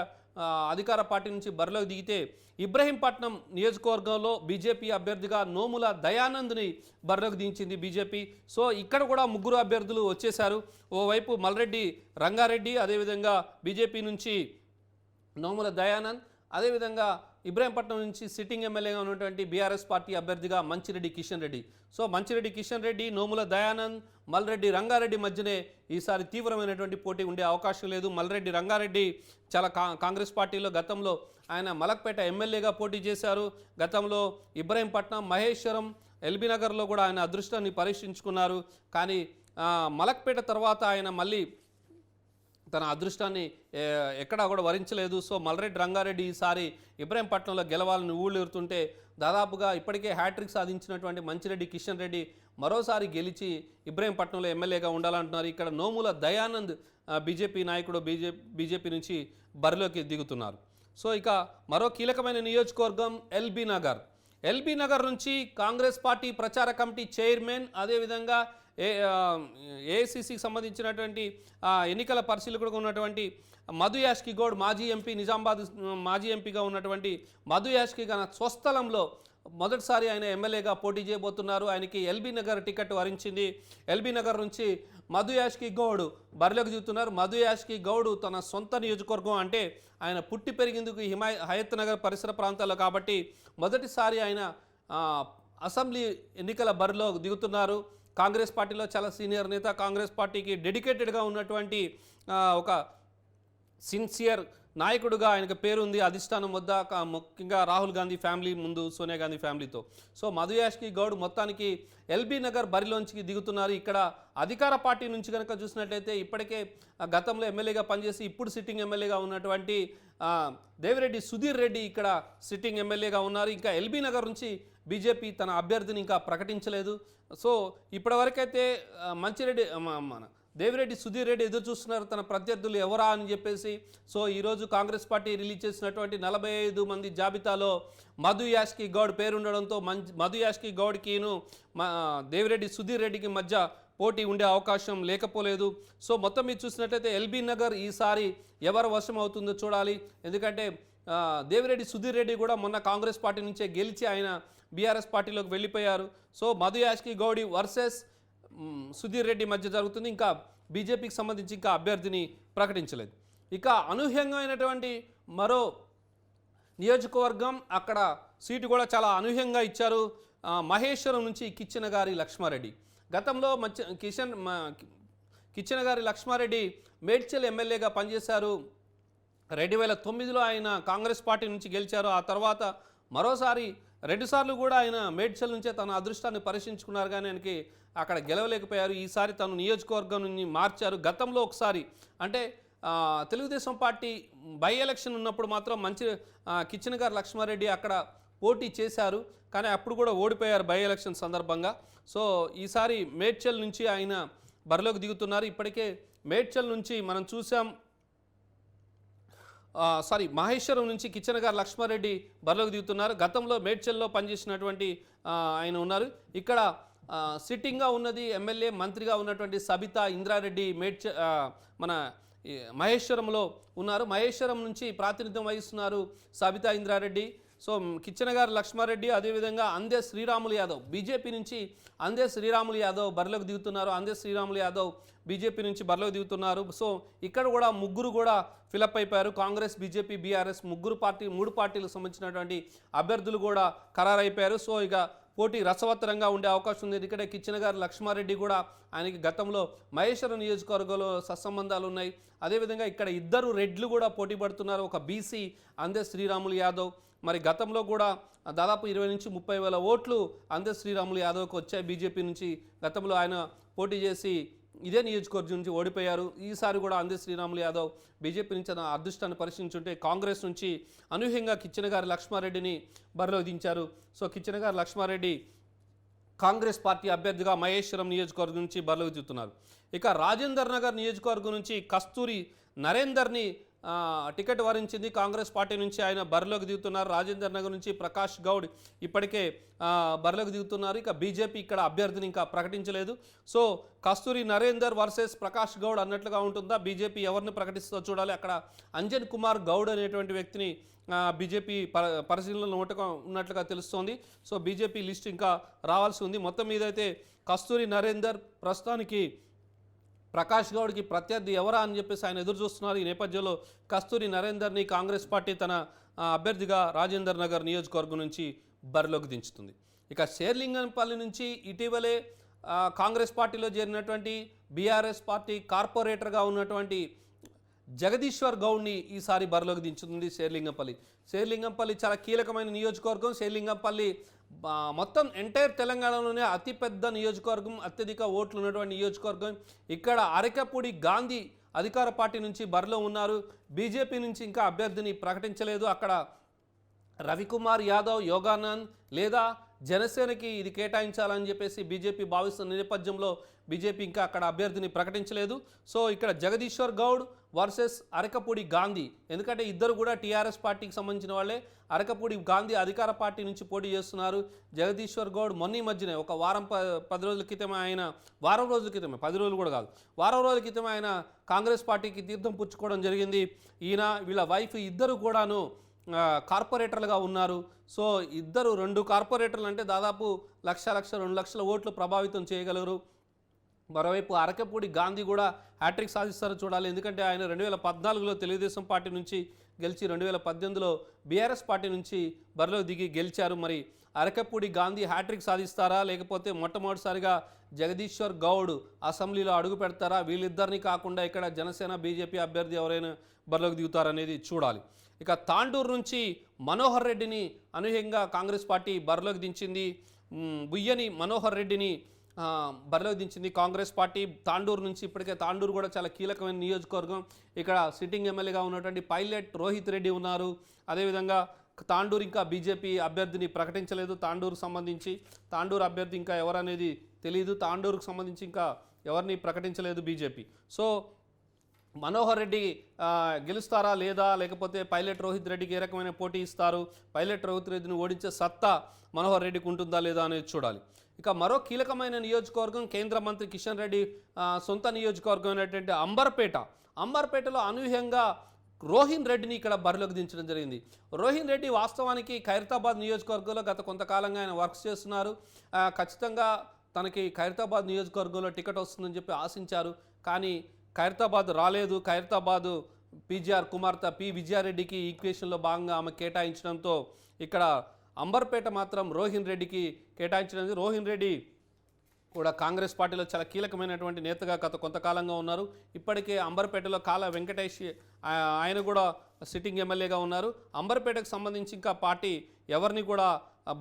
అధికార పార్టీ నుంచి బరిలోకి దిగితే ఇబ్రహీంపట్నం నియోజకవర్గంలో బీజేపీ అభ్యర్థిగా నోముల దయానంద్ని బరిలోకి దించింది బీజేపీ. సో ఇక్కడ కూడా ముగ్గురు అభ్యర్థులు వచ్చేశారు. ఓవైపు మల్రెడ్డి రంగారెడ్డి, అదేవిధంగా బీజేపీ నుంచి నోముల దయానంద్, అదేవిధంగా ఇబ్రహీంపట్నం నుంచి సిట్టింగ్ ఎమ్మెల్యేగా ఉన్నటువంటి బీఆర్ఎస్ పార్టీ అభ్యర్థిగా మంచిరెడ్డి కిషన్ రెడ్డి. సో మంచిరెడ్డి కిషన్ రెడ్డి, నోముల దయానంద్, మల్రెడ్డి రంగారెడ్డి మధ్యనే ఈసారి తీవ్రమైనటువంటి పోటీ ఉండే అవకాశం లేదు. మల్రెడ్డి రంగారెడ్డి చాలా కాంగ్రెస్ పార్టీలో గతంలో ఆయన మలక్పేట ఎమ్మెల్యేగా పోటీ చేశారు. గతంలో ఇబ్రహీంపట్నం, మహేశ్వరం, ఎల్బీ నగర్లో కూడా ఆయన అదృష్టాన్ని పరీక్షించుకున్నారు. కానీ మలక్పేట తర్వాత ఆయన మళ్ళీ తన అదృష్టాన్ని ఎక్కడా కూడా వరించలేదు. సో మల్రెడ్డి రంగారెడ్డి ఈసారి ఇబ్రహీంపట్నంలో గెలవాలని ఊళ్ళూరుతుంటే దాదాపుగా ఇప్పటికే హ్యాట్రిక్ సాధించినటువంటి మంచిరెడ్డి కిషన్ రెడ్డి మరోసారి గెలిచి ఇబ్రహీంపట్నంలో ఎమ్మెల్యేగా ఉండాలంటున్నారు. ఇక్కడ నోముల దయానంద్ బీజేపీ నాయకుడు బీజేపీ నుంచి బరిలోకి దిగుతున్నారు. సో ఇక మరో కీలకమైన నియోజకవర్గం ఎల్బీ నగర్ నుంచి కాంగ్రెస్ పార్టీ ప్రచార కమిటీ చైర్మన్, అదేవిధంగా ఏఐసిసికి సంబంధించినటువంటి ఎన్నికల పరిశీలకుడుగా ఉన్నటువంటి మధు యాష్కి గౌడ్, మాజీ ఎంపీ, నిజామాబాద్ మాజీ ఎంపీగా ఉన్నటువంటి మధు యాష్కి గన స్వస్థలంలో మొదటిసారి ఆయన ఎమ్మెల్యేగా పోటీ చేయబోతున్నారు. ఆయనకి ఎల్బీ నగర్ టికెట్ వరించింది. ఎల్బీ నగర్ నుంచి మధు యాష్కి గౌడ్ బరిలోకి దిగుతున్నారు. మధు యాష్కి గౌడ్ తన సొంత నియోజకవర్గం అంటే ఆయన పుట్టి పెరిగిందుకు హయత్ నగర్ పరిసర ప్రాంతాల్లో కాబట్టి మొదటిసారి ఆయన అసెంబ్లీ ఎన్నికల బరిలో దిగుతున్నారు. కాంగ్రెస్ పార్టీలో చాలా సీనియర్ నేత, కాంగ్రెస్ పార్టీకి డెడికేటెడ్గా ఉన్నటువంటి ఒక సిన్సియర్ నాయకుడుగా ఆయనకు పేరుంది అధిష్టానం వద్ద, ముఖ్యంగా రాహుల్ గాంధీ ఫ్యామిలీ ముందు సోనియా గాంధీ ఫ్యామిలీతో. సో మధు యాష్కి గౌడ్ మొత్తానికి ఎల్బీ నగర్ బరిలోంచి దిగుతున్నారు. ఇక్కడ అధికార పార్టీ నుంచి కనుక చూసినట్లయితే ఇప్పటికే గతంలో ఎమ్మెల్యేగా పనిచేసి ఇప్పుడు సిట్టింగ్ ఎమ్మెల్యేగా ఉన్నటువంటి దేవిరెడ్డి సుధీర్ రెడ్డి ఇక్కడ సిట్టింగ్ ఎమ్మెల్యేగా ఉన్నారు. ఇంకా ఎల్బీ నగర్ నుంచి బీజేపీ తన అభ్యర్థిని ఇంకా ప్రకటించలేదు. సో ఇప్పటివరకైతే దేవిరెడ్డి సుధీర్ రెడ్డి ఎదురు చూస్తున్నారు తన ప్రత్యర్థులు ఎవరా అని చెప్పేసి. సో ఈరోజు కాంగ్రెస్ పార్టీ రిలీజ్ చేసినటువంటి 45 మంది జాబితాలో మధు యాష్కి గౌడ్ పేరు ఉండడంతో మధు యాష్కి గౌడ్కిను దేవిరెడ్డి సుధీర్ రెడ్డికి మధ్య పోటీ ఉండే అవకాశం లేకపోలేదు. సో మొత్తం మీరు చూసినట్లయితే ఎల్బీ నగర్ ఈసారి ఎవరు వశం అవుతుందో చూడాలి. ఎందుకంటే దేవిరెడ్డి సుధీర్ రెడ్డి కూడా మొన్న కాంగ్రెస్ పార్టీ నుంచే గెలిచి ఆయన బీఆర్ఎస్ పార్టీలోకి వెళ్ళిపోయారు. సో మధు యాష్కి గౌడ్ వర్సెస్ సుధీర్ రెడ్డి మధ్య జరుగుతుంది. ఇంకా బీజేపీకి సంబంధించి ఇంకా అభ్యర్థిని ప్రకటించలేదు. ఇక అనూహ్యంగా మరో నియోజకవర్గం, అక్కడ సీటు కూడా చాలా అనూహ్యంగా ఇచ్చారు. మహేశ్వరం నుంచి కిచ్చెనగారి లక్ష్మారెడ్డి. గతంలో కిచ్చెనగారి లక్ష్మారెడ్డి మేడ్చల్ ఎమ్మెల్యేగా పనిచేశారు. 2009లో ఆయన కాంగ్రెస్ పార్టీ నుంచి గెలిచారు. ఆ తర్వాత మరోసారి 2 సార్లు కూడా ఆయన మేడ్చల్ నుంచే తన అదృష్టాన్ని పరీక్షించుకున్నారు, కానీ ఆయనకి అక్కడ గెలవలేకపోయారు. ఈసారి తను నియోజకవర్గం నుంచి మార్చారు. గతంలో ఒకసారి అంటే తెలుగుదేశం పార్టీ బై ఎలక్షన్ ఉన్నప్పుడు మాత్రం కిచ్చెనగారి లక్ష్మారెడ్డి అక్కడ పోటీ చేశారు, కానీ అప్పుడు కూడా ఓడిపోయారు బై ఎలక్షన్ సందర్భంగా. సో ఈసారి మేడ్చల్ నుంచి ఆయన బరిలోకి దిగుతున్నారు. ఇప్పటికే మేడ్చల్ నుంచి మనం చూసాం, మహేశ్వరం నుంచి కిచ్చెనగారి లక్ష్మారెడ్డి బరిలోకి దిగుతున్నారు. గతంలో మేడ్చల్లో పనిచేసినటువంటి ఆయన ఉన్నారు. ఇక్కడ సిట్టింగ్గా ఉన్నది ఎమ్మెల్యే మంత్రిగా ఉన్నటువంటి సబితా ఇంద్రారెడ్డి మన మహేశ్వరంలో ఉన్నారు. మహేశ్వరం నుంచి ప్రాతినిధ్యం వహిస్తున్నారు సబితా ఇంద్రారెడ్డి. సో కిచ్చెనగారి లక్ష్మారెడ్డి, అదేవిధంగా అందే శ్రీరాములు యాదవ్ బీజేపీ నుంచి అందే శ్రీరాములు యాదవ్ బరిలోకి దిగుతున్నారు. అందే శ్రీరాములు యాదవ్ బీజేపీ నుంచి బరిలోకి దిగుతున్నారు. సో ఇక్కడ కూడా ముగ్గురు కూడా ఫిలప్ అయిపోయారు. కాంగ్రెస్, బీజేపీ, బీఆర్ఎస్ మూడు పార్టీలకు సంబంధించినటువంటి అభ్యర్థులు కూడా ఖరారైపోయారు. సో ఇక పోటీ రసవత్తరంగా ఉండే అవకాశం ఉంది. ఎందుకంటే కిచ్చెనగారి లక్ష్మారెడ్డి కూడా ఆయనకి గతంలో మహేశ్వరం నియోజకవర్గంలో సత్సంబంధాలు ఉన్నాయి. అదేవిధంగా ఇక్కడ ఇద్దరు రెడ్లు కూడా పోటీ పడుతున్నారు. ఒక బీసీ అందే శ్రీరాములు యాదవ్. మరి గతంలో కూడా దాదాపు 20 నుంచి 30 వేల ఓట్లు అందే శ్రీరాములు యాదవ్కి వచ్చాయి బీజేపీ నుంచి. గతంలో ఆయన పోటీ చేసి ఇదే నియోజకవర్గం నుంచి ఓడిపోయారు. ఈసారి కూడా అందే శ్రీరాములు యాదవ్ బీజేపీ నుంచి తన అదృష్టాన్ని పరిశీలించుంటే కాంగ్రెస్ నుంచి అనూహ్యంగా కిచ్చెనగారి లక్ష్మారెడ్డిని బరిలో దించారు. సో కిచ్చెనగారి లక్ష్మారెడ్డి కాంగ్రెస్ పార్టీ అభ్యర్థిగా మహేశ్వరం నియోజకవర్గం నుంచి బరిలోకి దిగుతున్నారు. ఇక రాజేందర్ నగర్ నియోజకవర్గం నుంచి కస్తూరి నరేందర్ని టికెట్ వరించింది. కాంగ్రెస్ పార్టీ నుంచి ఆయన బరిలోకి దిగుతున్నారు. రాజేందర్ నగర్ నుంచి ప్రకాష్ గౌడ్ ఇప్పటికే బరిలోకి దిగుతున్నారు. ఇక బీజేపీ ఇక్కడ అభ్యర్థిని ఇంకా ప్రకటించలేదు. సో కస్తూరి నరేందర్ వర్సెస్ ప్రకాష్ గౌడ్ అన్నట్లుగా ఉంటుందా? బీజేపీ ఎవరిని ప్రకటిస్తుందో చూడాలి. అక్కడ అంజన్ కుమార్ గౌడ్ అనేటువంటి వ్యక్తిని బీజేపీ పరిశీలనలో ఉన్నట్లుగా తెలుస్తోంది. సో బీజేపీ లిస్ట్ ఇంకా రావాల్సి ఉంది. మొత్తం మీద అయితే కస్తూరి నరేందర్ ప్రస్తుతానికి ప్రకాష్ గౌడ్కి ప్రత్యర్థి ఎవరా అని చెప్పేసి ఆయన ఎదురు చూస్తున్నారు. ఈ నేపథ్యంలో కస్తూరి నరేందర్ని కాంగ్రెస్ పార్టీ తన అభ్యర్థిగా రాజేందర్ నగర్ నియోజకవర్గం నుంచి బరిలోకి దించుతుంది. ఇక శేర్లింగంపల్లి నుంచి ఇటీవలే కాంగ్రెస్ పార్టీలో చేరినటువంటి బీఆర్ఎస్ పార్టీ కార్పొరేటర్గా ఉన్నటువంటి జగదీశ్వర్ గౌడ్ని ఈసారి బరిలోకి దించుతుంది శేర్లింగంపల్లి చాలా కీలకమైన నియోజకవర్గం. శేర్లింగంపల్లి మొత్తం ఎంటైర్ తెలంగాణలోనే అతిపెద్ద నియోజకవర్గం, అత్యధిక ఓట్లు ఉన్నటువంటి నియోజకవర్గం. ఇక్కడ అరకపూడి గాంధీ అధికార పార్టీ నుంచి బరిలో ఉన్నారు. బీజేపీ నుంచి ఇంకా అభ్యర్థిని ప్రకటించలేదు. అక్కడ రవికుమార్ యాదవ్, యోగానంద్ లేదా జనసేనకి ఇది కేటాయించాలని చెప్పేసి బీజేపీ భావిస్తున్న నేపథ్యంలో బీజేపీ ఇంకా అక్కడ అభ్యర్థిని ప్రకటించలేదు. సో ఇక్కడ జగదీశ్వర్ గౌడ్ వర్సెస్ అరకపూడి గాంధీ, ఎందుకంటే ఇద్దరు కూడా టీఆర్ఎస్ పార్టీకి సంబంధించిన వాళ్ళే. అరకపూడి గాంధీ అధికార పార్టీ నుంచి పోటీ చేస్తున్నారు. జగదీశ్వర్ గౌడ్ మొన్న మధ్యనే ఒక వారం రోజుల క్రితమే ఆయన 10 రోజులు కూడా కాదు, వారం రోజుల క్రితమే ఆయన కాంగ్రెస్ పార్టీకి తీర్థం పుచ్చుకోవడం జరిగింది. వీళ్ళ వైఫ్ ఇద్దరు కూడాను కార్పొరేటర్లుగా ఉన్నారు. సో ఇద్దరు 2 కార్పొరేటర్లు అంటే దాదాపు 1,00,000, 2 లక్షల ఓట్లు ప్రభావితం చేయగలరు. మరోవైపు అరకపూడి గాంధీ కూడా హ్యాట్రిక్ సాధిస్తారో చూడాలి. ఎందుకంటే ఆయన 2014లో తెలుగుదేశం పార్టీ నుంచి గెలిచి 2018లో బీఆర్ఎస్ పార్టీ నుంచి బరిలో దిగి గెలిచారు. మరి అరకపూడి గాంధీ హ్యాట్రిక్ సాధిస్తారా, లేకపోతే మొట్టమొదటిసారిగా జగదీశ్వర్ గౌడ్ అసెంబ్లీలో అడుగు పెడతారా? వీళ్ళిద్దరిని కాకుండా ఇక్కడ జనసేన, బీజేపీ అభ్యర్థి ఎవరైనా బరిలోకి దిగుతారనేది చూడాలి. ఇక తాండూరు నుంచి మనోహర్ రెడ్డిని అనూహ్యంగా కాంగ్రెస్ పార్టీ బరిలోకి దించింది. బుయ్యని మనోహర్ రెడ్డిని బరిలోకి దించింది కాంగ్రెస్ పార్టీ. తాండూరు నుంచి ఇప్పటికే తాండూరు కూడా చాలా కీలకమైన నియోజకవర్గం. ఇక్కడ సిట్టింగ్ ఎమ్మెల్యేగా ఉన్నటువంటి పైలట్ రోహిత్ రెడ్డి ఉన్నారు. అదేవిధంగా తాండూరు ఇంకా బీజేపీ అభ్యర్థిని ప్రకటించలేదు. తాండూరు అభ్యర్థి ఇంకా ఎవరనేది తెలియదు. తాండూరుకు సంబంధించి ఇంకా ఎవరిని ప్రకటించలేదు బీజేపీ. సో మనోహర్ రెడ్డి గెలుస్తారా లేదా, లేకపోతే పైలట్ రోహిత్ రెడ్డికి ఏ రకమైన పోటీ ఇస్తారు, పైలట్ రోహిత్ రెడ్డిని ఓడించే సత్తా మనోహర్ రెడ్డికి ఉంటుందా లేదా అనేది చూడాలి. ఇక ఇక మరో కీలకమైన నియోజకవర్గం కేంద్ర మంత్రి కిషన్ రెడ్డి సొంత నియోజకవర్గం అయినటువంటి అంబర్పేటలో అనూహ్యంగా రోహిన్ రెడ్డిని ఇక్కడ బరిలోకి దించడం జరిగింది. రోహిన్ రెడ్డి వాస్తవానికి ఖైరతాబాద్ నియోజకవర్గంలో గత కొంతకాలంగా ఆయన వర్క్స్ చేస్తున్నారు. ఖచ్చితంగా తనకి ఖైరతాబాద్ నియోజకవర్గంలో టికెట్ వస్తుందని చెప్పి ఆశించారు. కానీ ఖైరతాబాద్ రాలేదు. ఖైరతాబాద్ పీజీఆర్ కుమార్తె పి విజయారెడ్డికి ఈక్వేషన్లో భాగంగా ఆమె కేటాయించడంతో ఇక్కడ అంబర్పేట మాత్రం రోహిన్ రెడ్డికి కేటాయించడం. రోహిన్ రెడ్డి కూడా కాంగ్రెస్ పార్టీలో చాలా కీలకమైనటువంటి నేతగా గత కొంతకాలంగా ఉన్నారు. ఇప్పటికే అంబర్పేటలో కాల వెంకటేష్ ఆయన కూడా సిట్టింగ్ ఎమ్మెల్యేగా ఉన్నారు. అంబర్పేటకు సంబంధించి ఇంకా పార్టీ ఎవరిని కూడా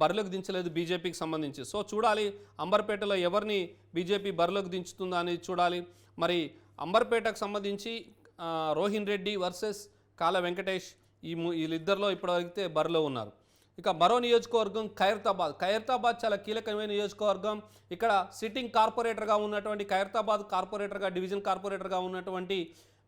బరిలోకి దించలేదు బీజేపీకి సంబంధించి. సో చూడాలి అంబర్పేటలో ఎవరిని బీజేపీ బరిలోకి దించుతుందా అనేది చూడాలి. మరి అంబర్పేటకు సంబంధించి రోహిన్ రెడ్డి వర్సెస్ కాల వెంకటేష్ వీళ్ళిద్దరిలో ఇప్పటివరకైతే బరిలో ఉన్నారు. ఇక మరో నియోజకవర్గం ఖైరతాబాద్ చాలా కీలకమైన నియోజకవర్గం. ఇక్కడ సిట్టింగ్ కార్పొరేటర్గా ఉన్నటువంటి ఖైరతాబాద్ కార్పొరేటర్గా డివిజన్ కార్పొరేటర్గా ఉన్నటువంటి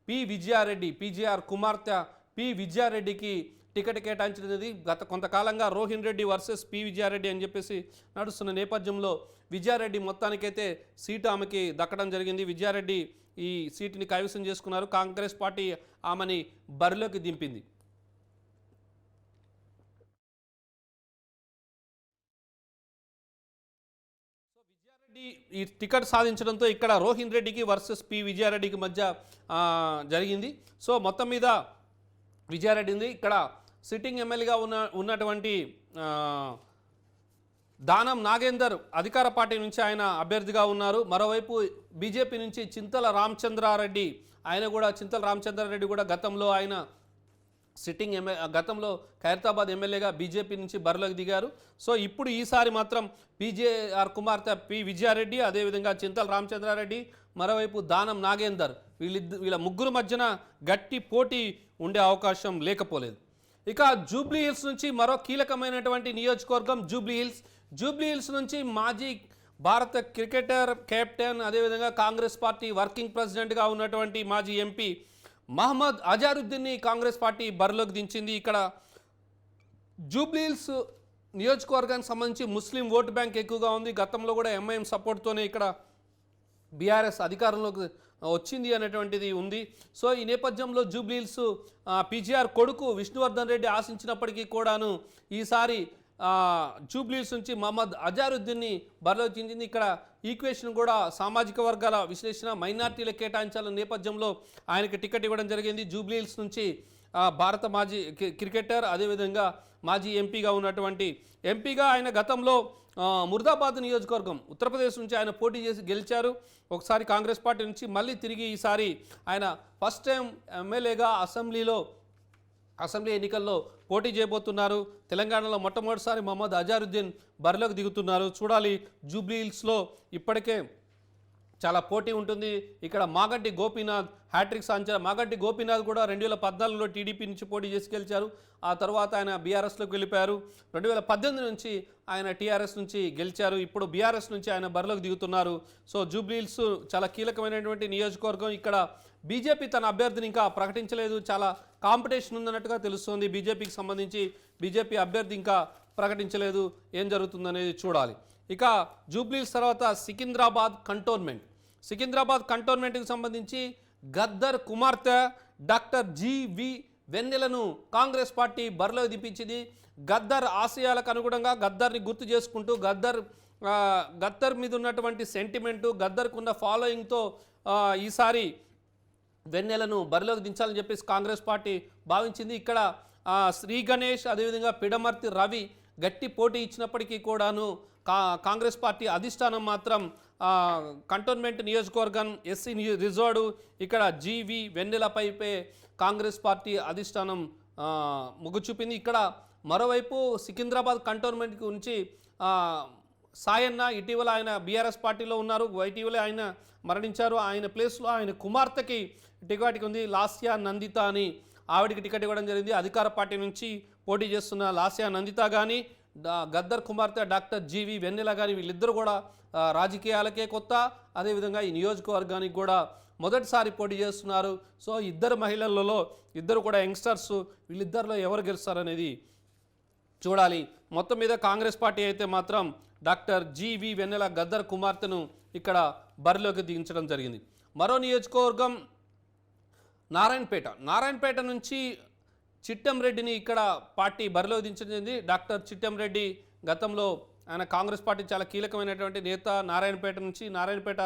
పి విజయారెడ్డి పీజీఆర్ కుమార్తె పి విజయారెడ్డికి టికెట్ కేటాయించినది. గత కొంతకాలంగా రోహిన్ రెడ్డి వర్సెస్ పి విజయారెడ్డి అని చెప్పేసి నడుస్తున్న నేపథ్యంలో విజయారెడ్డి మొత్తానికైతే సీటు ఆమెకి దక్కడం జరిగింది. విజయారెడ్డి ఈ సీటుని కైవసం చేసుకున్నారు. కాంగ్రెస్ పార్టీ ఆమెని బరిలోకి దింపింది. ఈ టికెట్ సాధించడంతో ఇక్కడ రోహిన్ రెడ్డికి వర్సెస్ పి విజయారెడ్డికి మధ్య జరిగింది. సో మొత్తం మీద విజయారెడ్డి ఉంది. ఇక్కడ సిట్టింగ్ ఎమ్మెల్యేగా ఉన్నటువంటి దానం నాగేందర్ అధికార పార్టీ నుంచి ఆయన అభ్యర్థిగా ఉన్నారు. మరోవైపు బీజేపీ నుంచి చింతల రామచంద్రారెడ్డి కూడా గతంలో ఆయన గతంలో ఖైరతాబాద్ ఎమ్మెల్యేగా బీజేపీ నుంచి బరిలోకి దిగారు. సో ఇప్పుడు ఈసారి మాత్రం పీజేఆర్ కుమార్తె పి విజయారెడ్డి, అదేవిధంగా చింతల రామచంద్రారెడ్డి, మరోవైపు దానం నాగేందర్ వీళ్ళ ముగ్గురు మధ్యన గట్టి పోటీ ఉండే అవకాశం లేకపోలేదు. ఇక జూబ్లీ హిల్స్ నుంచి మరో కీలకమైనటువంటి నియోజకవర్గం జూబ్లీ హిల్స్ నుంచి మాజీ భారత క్రికెటర్ కెప్టెన్, అదేవిధంగా కాంగ్రెస్ పార్టీ వర్కింగ్ ప్రెసిడెంట్గా ఉన్నటువంటి మాజీ ఎంపీ మహమ్మద్ అజారుద్దీన్ని కాంగ్రెస్ పార్టీ బరిలోకి దించింది. ఇక్కడ జూబ్లీహిల్స్ నియోజకవర్గానికి సంబంధించి ముస్లిం ఓటు బ్యాంక్ ఎక్కువగా ఉంది. గతంలో కూడా ఎంఐఎం సపోర్ట్తోనే ఇక్కడ బీఆర్ఎస్ అధికారంలోకి వచ్చింది అనేటువంటిది ఉంది. సో ఈ నేపథ్యంలో జూబ్లీహిల్స్ పీజీఆర్ కొడుకు విష్ణువర్ధన్ రెడ్డి ఆశించినప్పటికీ కూడాను ఈసారి జూబ్లీహిల్స్ నుంచి మహమ్మద్ అజారుద్దీన్ని బరిలోకి దించింది. ఇక్కడ ఈక్వేషన్ కూడా సామాజిక వర్గాల విశ్లేషణ మైనార్టీల కేటాయించాల నేపథ్యంలో ఆయనకి టికెట్ ఇవ్వడం జరిగింది. జూబ్లీహిల్స్ నుంచి భారత మాజీ క్రికెటర్, అదేవిధంగా మాజీ ఎంపీగా ఉన్నటువంటి ఎంపీగా ఆయన గతంలో ముర్దాబాద్ నియోజకవర్గం ఉత్తరప్రదేశ్ నుంచి ఆయన పోటీ చేసి గెలిచారు. ఒకసారి కాంగ్రెస్ పార్టీ నుంచి మళ్ళీ తిరిగి ఈసారి ఆయన ఫస్ట్ టైం ఎమ్మెల్యేగా అసెంబ్లీ ఎన్నికల్లో పోటీ చేయబోతున్నారు. తెలంగాణలో మొట్టమొదటిసారి మహమ్మద్ అజారుద్దీన్ బరిలోకి దిగుతున్నారు. చూడాలి. జూబ్లీహిల్స్లో ఇప్పటికే చాలా పోటీ ఉంటుంది. ఇక్కడ మాగంటి గోపీనాథ్ హ్యాట్రిక్ సాధించారు. మాగంటి గోపీనాథ్ కూడా 2014లో టీడీపీ నుంచి పోటీ చేసి గెలిచారు. ఆ తర్వాత ఆయన బీఆర్ఎస్లోకి వెళ్ళిపోయారు. 2018 నుంచి ఆయన టీఆర్ఎస్ నుంచి గెలిచారు. ఇప్పుడు బీఆర్ఎస్ నుంచి ఆయన బరిలోకి దిగుతున్నారు. సో జూబ్లీహిల్స్ చాలా కీలకమైనటువంటి నియోజకవర్గం. ఇక్కడ బీజేపీ తన అభ్యర్థిని ఇంకా ప్రకటించలేదు. చాలా కాంపిటీషన్ ఉందన్నట్టుగా తెలుస్తోంది. బీజేపీకి సంబంధించి బీజేపీ అభ్యర్థి ఇంకా ప్రకటించలేదు. ఏం జరుగుతుందనేది చూడాలి. ఇక జూబ్లీహిల్స్ తర్వాత సికింద్రాబాద్ కంటోన్మెంట్కి సంబంధించి గద్దర్ కుమార్తె డాక్టర్ జీవి వెన్నెలను కాంగ్రెస్ పార్టీ బరిలోకి దింపించింది. గద్దర్ ఆశయాలకు అనుగుణంగా గద్దర్ని గుర్తు చేసుకుంటూ గద్దర్ మీద ఉన్నటువంటి సెంటిమెంటు, గద్దర్కు ఉన్న ఫాలోయింగ్తో ఈసారి వెన్నెలను బరిలోకి దించాలని చెప్పేసి కాంగ్రెస్ పార్టీ భావించింది. ఇక్కడ శ్రీ గణేష్, అదేవిధంగా పిడమర్తి రవి గట్టి పోటీ ఇచ్చినప్పటికీ కూడాను కాంగ్రెస్ పార్టీ అధిష్టానం మాత్రం కంటోన్మెంట్ నియోజకవర్గం ఎస్సీ రిజర్వ్డ్ ఇక్కడ జీవి వెన్నెలపైపే కాంగ్రెస్ పార్టీ అధిష్టానం మొగ్గు చూపింది. ఇక్కడ మరోవైపు సికింద్రాబాద్ కంటోన్మెంట్ నుంచి సాయన్న ఇటీవల ఆయన బీఆర్ఎస్ పార్టీలో ఉన్నారు. ఇటీవల ఆయన మరణించారు. ఆయన ప్లేస్లో ఆయన కుమార్తెకి టికెట్ ఉంది. లాస్యా నందిత అని ఆవిడికి టికెట్ ఇవ్వడం జరిగింది. అధికార పార్టీ నుంచి పోటీ చేస్తున్న లాస్యా నందిత కానీ గద్దర్ కుమార్తె డాక్టర్ జీవి వెన్నెల కానీ వీళ్ళిద్దరూ కూడా రాజకీయాలకే కొత్త, అదేవిధంగా ఈ నియోజకవర్గానికి కూడా మొదటిసారి పోటీ చేస్తున్నారు. సో ఇద్దరు మహిళలలో ఇద్దరు కూడా యంగ్స్టర్స్. వీళ్ళిద్దరిలో ఎవరు గెలుస్తారనేది చూడాలి. మొత్తం మీద కాంగ్రెస్ పార్టీ అయితే మాత్రం డాక్టర్ జీవి వెన్నెల గద్దర్ కుమార్తెను ఇక్కడ బరిలోకి దించడం జరిగింది. మరో నియోజకవర్గం నారాయణపేట నుంచి చిట్టంరెడ్డిని ఇక్కడ పార్టీ బరిలో దించింది. డాక్టర్ చిట్టంరెడ్డి గతంలో ఆయన కాంగ్రెస్ పార్టీ చాలా కీలకమైనటువంటి నేత. నారాయణపేట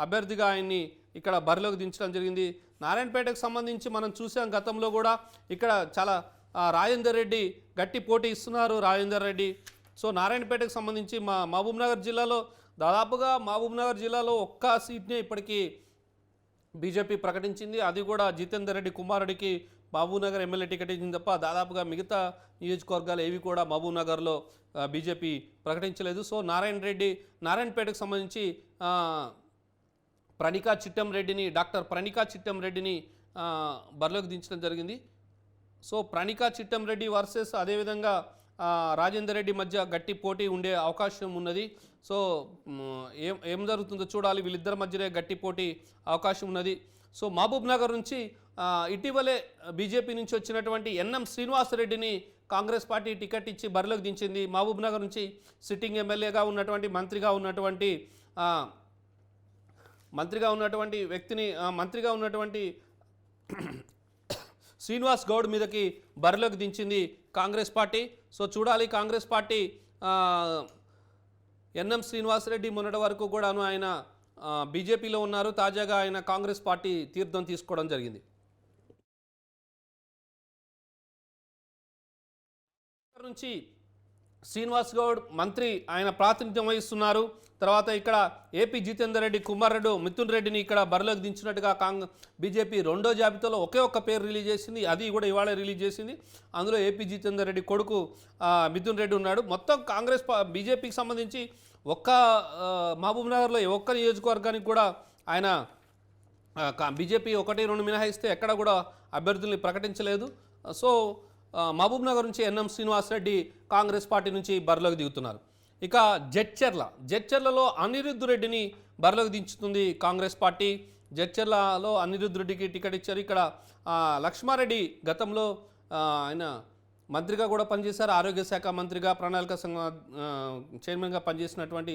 అభ్యర్థిగా ఆయన్ని ఇక్కడ బరిలోకి దించడం జరిగింది. నారాయణపేటకు సంబంధించి మనం చూసాం గతంలో కూడా ఇక్కడ చాలా రాజేందర్ రెడ్డి గట్టి పోటీ ఇస్తున్నారు. రాజేందర్ రెడ్డి సో నారాయణపేటకు సంబంధించి మహబూబ్నగర్ జిల్లాలో ఒక్క సీట్నే ఇప్పటికీ బీజేపీ ప్రకటించింది. అది కూడా జితేందర్ రెడ్డి కుమారుడికి మహబూబ్నగర్ ఎమ్మెల్యే టికెట్ ఇచ్చింది తప్ప దాదాపుగా మిగతా నియోజకవర్గాలు ఏవి కూడా మహబూబ్నగర్లో బీజేపీ ప్రకటించలేదు. సో నారాయణపేటకు సంబంధించి డాక్టర్ ప్రణికా చిట్టంరెడ్డిని బరిలోకి దించడం జరిగింది. సో ప్రణికా చిట్టంరెడ్డి వర్సెస్ అదేవిధంగా రాజేందర్ రెడ్డి మధ్య గట్టి పోటీ ఉండే అవకాశం ఉన్నది. సో ఏం జరుగుతుందో చూడాలి. వీళ్ళిద్దరి మధ్యనే గట్టి పోటీ అవకాశం ఉన్నది. సో మహబూబ్నగర్ నుంచి ఇటీవలే బీజేపీ నుంచి వచ్చినటువంటి ఎన్ఎం శ్రీనివాసరెడ్డిని కాంగ్రెస్ పార్టీ టికెట్ ఇచ్చి బరిలోకి దించింది. మహబూబ్నగర్ నుంచి సిట్టింగ్ ఎమ్మెల్యేగా ఉన్నటువంటి మంత్రిగా ఉన్నటువంటి శ్రీనివాస్ గౌడ్ మీదకి బరిలోకి దించింది కాంగ్రెస్ పార్టీ. సో చూడాలి కాంగ్రెస్ పార్టీ ఎన్ఎం శ్రీనివాసరెడ్డి మొన్నటి వరకు కూడాను ఆయన బీజేపీలో ఉన్నారు. తాజాగా ఆయన కాంగ్రెస్ పార్టీ తీర్థం తీసుకోవడం జరిగింది. నుంచి శ్రీనివాస్ గౌడ్ మంత్రి ఆయన ప్రాతినిధ్యం వహిస్తున్నారు. తర్వాత ఇక్కడ ఏపీ జితేందర్ రెడ్డి కుమారుడు మిథున్ రెడ్డిని ఇక్కడ బరిలోకి దించినట్టుగా బీజేపీ రెండో జాబితాలో ఒకే ఒక్క పేరు రిలీజ్ చేసింది. అది కూడా ఇవాళ రిలీజ్ చేసింది. అందులో ఏపీ జితేందర్ రెడ్డి కొడుకు మిథున్ రెడ్డి ఉన్నాడు. మొత్తం బీజేపీకి సంబంధించి మహబూబ్నగర్లో ఒక్క నియోజకవర్గానికి కూడా ఆయన బీజేపీ 1-2 మినహాయిస్తే ఎక్కడ కూడా అభ్యర్థుల్ని ప్రకటించలేదు. సో మహబూబ్నగర్ నుంచి ఎన్ఎం శ్రీనివాసరెడ్డి కాంగ్రెస్ పార్టీ నుంచి బరిలోకి దిగుతున్నారు. ఇక జడ్చర్లలో అనిరుద్ధ్ రెడ్డిని బరిలోకి దించుతుంది కాంగ్రెస్ పార్టీ. జడ్చర్లలో అనిరుద్ధ్ రెడ్డికి టికెట్ ఇచ్చారు. ఇక్కడ లక్ష్మారెడ్డి గతంలో ఆయన మంత్రిగా కూడా పనిచేశారు. ఆరోగ్య శాఖ మంత్రిగా, ప్రణాళిక సంఘ చైర్మన్గా పనిచేసినటువంటి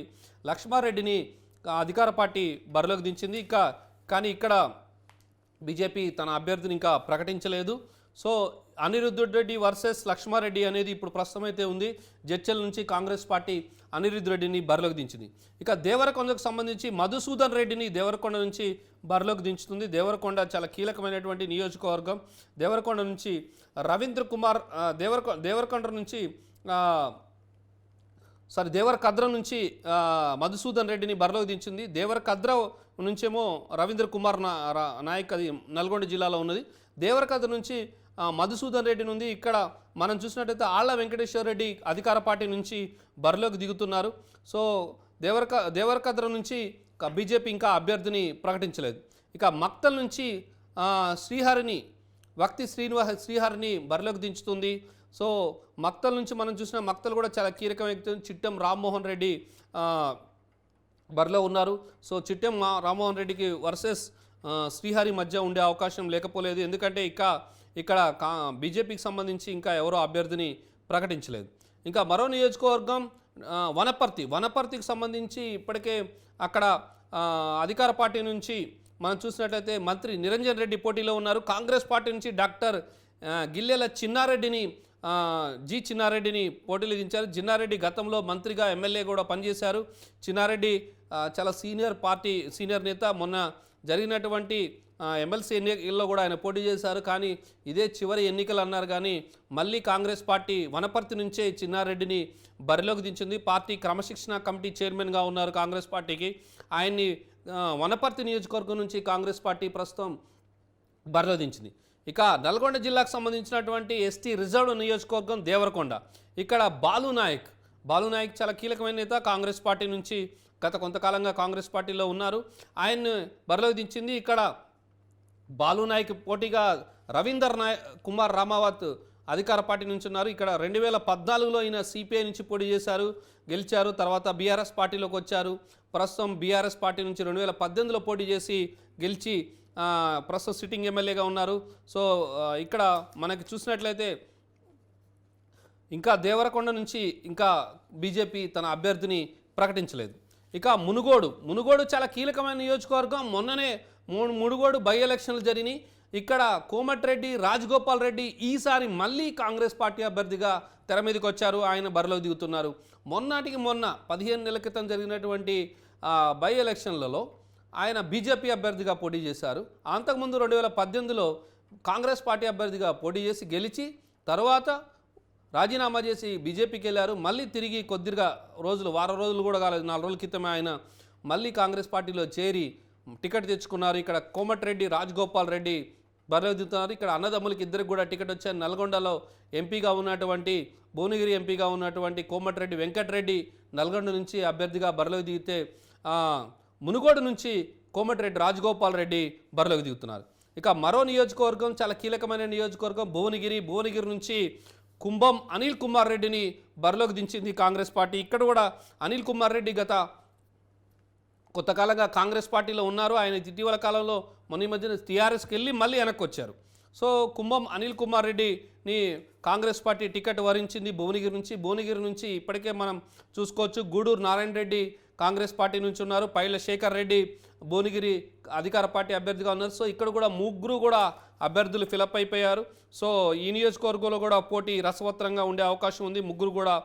లక్ష్మారెడ్డిని అధికార పార్టీ బరిలోకి దించింది. కానీ ఇక్కడ బీజేపీ తన అభ్యర్థిని ఇంకా ప్రకటించలేదు. సో అనిరుద్ధ్ రెడ్డి వర్సెస్ లక్ష్మారెడ్డి అనేది ఇప్పుడు ప్రస్తుతం అయితే ఉంది. జడ్చర్ల నుంచి కాంగ్రెస్ పార్టీ అనిరుద్ధ్ రెడ్డిని బరిలోకి దించింది. ఇక దేవరకొండకు సంబంధించి మధుసూదన్ రెడ్డిని దేవరకొండ నుంచి బరిలోకి దించుతుంది. దేవరకొండ చాలా కీలకమైనటువంటి నియోజకవర్గం. దేవరకొండ నుంచి రవీంద్ర కుమార్ దేవరకద్ర నుంచి మధుసూదన్ రెడ్డిని బరిలోకి దించింది. దేవరకద్ర నుంచేమో రవీంద్ర కుమార్ నాయక్, అది నల్గొండ జిల్లాలో ఉన్నది. దేవరకద్ర నుంచి మధుసూదన్ రెడ్డి నుండి ఇక్కడ మనం చూసినట్టయితే ఆళ్ల వెంకటేశ్వర రెడ్డి అధికార పార్టీ నుంచి బరిలోకి దిగుతున్నారు. సో దేవరకద్ర నుంచి బీజేపీ ఇంకా అభ్యర్థిని ప్రకటించలేదు. ఇక మక్తల్ నుంచి శ్రీహరిని బరిలోకి దించుతుంది. సో మక్తల్ నుంచి మనం చూసిన మక్తల్ కూడా చాలా కీలక వ్యక్తి చిట్టెం రామ్మోహన్ రెడ్డి బరిలో ఉన్నారు. సో చిట్టెం రామ్మోహన్ రెడ్డికి వర్సెస్ శ్రీహరి మధ్య ఉండే అవకాశం లేకపోలేదు. ఎందుకంటే ఇక్కడ బీజేపీకి సంబంధించి ఇంకా ఎవరో అభ్యర్థిని ప్రకటించలేదు. ఇంకా మరో నియోజకవర్గం వనపర్తికి సంబంధించి ఇప్పటికే అక్కడ అధికార పార్టీ నుంచి మనం చూసినట్లయితే మంత్రి నిరంజన్ రెడ్డి పోటీలో ఉన్నారు. కాంగ్రెస్ పార్టీ నుంచి డాక్టర్ గిల్లెల చిన్నారెడ్డిని పోటీలు దించారు. చిన్నారెడ్డి గతంలో మంత్రిగా, ఎమ్మెల్యే కూడా పనిచేశారు. చిన్నారెడ్డి చాలా సీనియర్ నేత. మొన్న జరిగినటువంటి ఎమ్మెల్సీ ఎన్నికల్లో కూడా ఆయన పోటీ చేశారు. కానీ ఇదే చివరి ఎన్నికలు అన్నారు. కానీ మళ్ళీ కాంగ్రెస్ పార్టీ వనపర్తి నుంచే చిన్నారెడ్డిని బరిలోకి దించింది. పార్టీ క్రమశిక్షణ కమిటీ చైర్మన్గా ఉన్నారు కాంగ్రెస్ పార్టీకి. ఆయన్ని వనపర్తి నియోజకవర్గం నుంచి కాంగ్రెస్ పార్టీ ప్రస్తుతం బరిలో దించింది. ఇక నల్గొండ జిల్లాకు సంబంధించినటువంటి ఎస్టీ రిజర్వ్డ్ నియోజకవర్గం దేవరకొండ. ఇక్కడ బాలు నాయక్ చాలా కీలకమైన నేత. కాంగ్రెస్ పార్టీ నుంచి గత కొంతకాలంగా కాంగ్రెస్ పార్టీలో ఉన్నారు. ఆయన్ని బరిలోకి దించింది. ఇక్కడ బాలు నాయక్ పోటీగా రవీందర్ కుమార్ రామావత్ అధికార పార్టీ నుంచి ఉన్నారు. ఇక్కడ 2014లో ఈయన సిపిఐ నుంచి పోటీ చేశారు, గెలిచారు. తర్వాత బీఆర్ఎస్ పార్టీలోకి వచ్చారు. ప్రస్తుతం బీఆర్ఎస్ పార్టీ నుంచి 2018లో పోటీ చేసి గెలిచి ప్రస్తుతం సిట్టింగ్ ఎమ్మెల్యేగా ఉన్నారు. సో ఇక్కడ మనకి చూసినట్లయితే ఇంకా దేవరకొండ నుంచి ఇంకా బీజేపీ తన అభ్యర్థిని ప్రకటించలేదు. ఇక మునుగోడు చాలా కీలకమైన నియోజకవర్గం. మొన్ననే మునుగోడు బై ఎలక్షన్లు జరిగినాయి. ఇక్కడ కోమటిరెడ్డి రాజగోపాల్ రెడ్డి ఈసారి మళ్ళీ కాంగ్రెస్ పార్టీ అభ్యర్థిగా తెర మీదకి వచ్చారు. ఆయన బరిలోకి దిగుతున్నారు. మొన్నటికి మొన్న 15 నెలల క్రితం జరిగినటువంటి బై ఎలక్షన్లలో ఆయన బీజేపీ అభ్యర్థిగా పోటీ చేశారు. అంతకుముందు 2018లో కాంగ్రెస్ పార్టీ అభ్యర్థిగా పోటీ చేసి గెలిచి తర్వాత రాజీనామా చేసి బీజేపీకి వెళ్ళారు. మళ్ళీ తిరిగి కొద్దిగా వారం రోజులు కూడా కాలేదు, 4 రోజుల క్రితమే ఆయన మళ్ళీ కాంగ్రెస్ పార్టీలో చేరి టికెట్ తెచ్చుకున్నారు. ఇక్కడ కోమటిరెడ్డి రాజగోపాల్ రెడ్డి బరిలోకి దిగుతున్నారు. ఇక్కడ అన్నదమ్ములకి ఇద్దరికి కూడా టికెట్ వచ్చారు. నల్గొండలో ఎంపీగా ఉన్నటువంటి భువనగిరి ఎంపీగా ఉన్నటువంటి కోమటిరెడ్డి వెంకటరెడ్డి నల్గొండ నుంచి అభ్యర్థిగా బరిలోకి దిగితే మునుగోడు నుంచి కోమటిరెడ్డి రాజగోపాల్ రెడ్డి బరిలోకి దిగుతున్నారు. ఇక మరో నియోజకవర్గం చాలా కీలకమైన నియోజకవర్గం భువనగిరి నుంచి కుంభం అనిల్ కుమార్ రెడ్డిని బరిలోకి దించింది కాంగ్రెస్ పార్టీ. ఇక్కడ కూడా అనిల్ కుమార్ రెడ్డి కొంతకాలంగా కాంగ్రెస్ పార్టీలో ఉన్నారు. ఆయన ఇటీవల కాలంలో మొన్న మధ్యన టీఆర్ఎస్కి వెళ్ళి మళ్ళీ వెనక్కి వచ్చారు. సో కుంభం అనిల్ కుమార్ రెడ్డిని కాంగ్రెస్ పార్టీ టికెట్ వరించింది భువనగిరి నుంచి ఇప్పటికే మనం చూసుకోవచ్చు. గూడూరు నారాయణ రెడ్డి కాంగ్రెస్ పార్టీ నుంచి ఉన్నారు. పైల శేఖర్ రెడ్డి భువనగిరి అధికార పార్టీ అభ్యర్థిగా ఉన్నారు. సో ఇక్కడ కూడా ముగ్గురు కూడా అభ్యర్థులు ఫిలప్ అయిపోయారు. సో ఈ నియోజకవర్గంలో కూడా పోటీ రసవత్రంగా ఉండే అవకాశం ఉంది. ముగ్గురు కూడా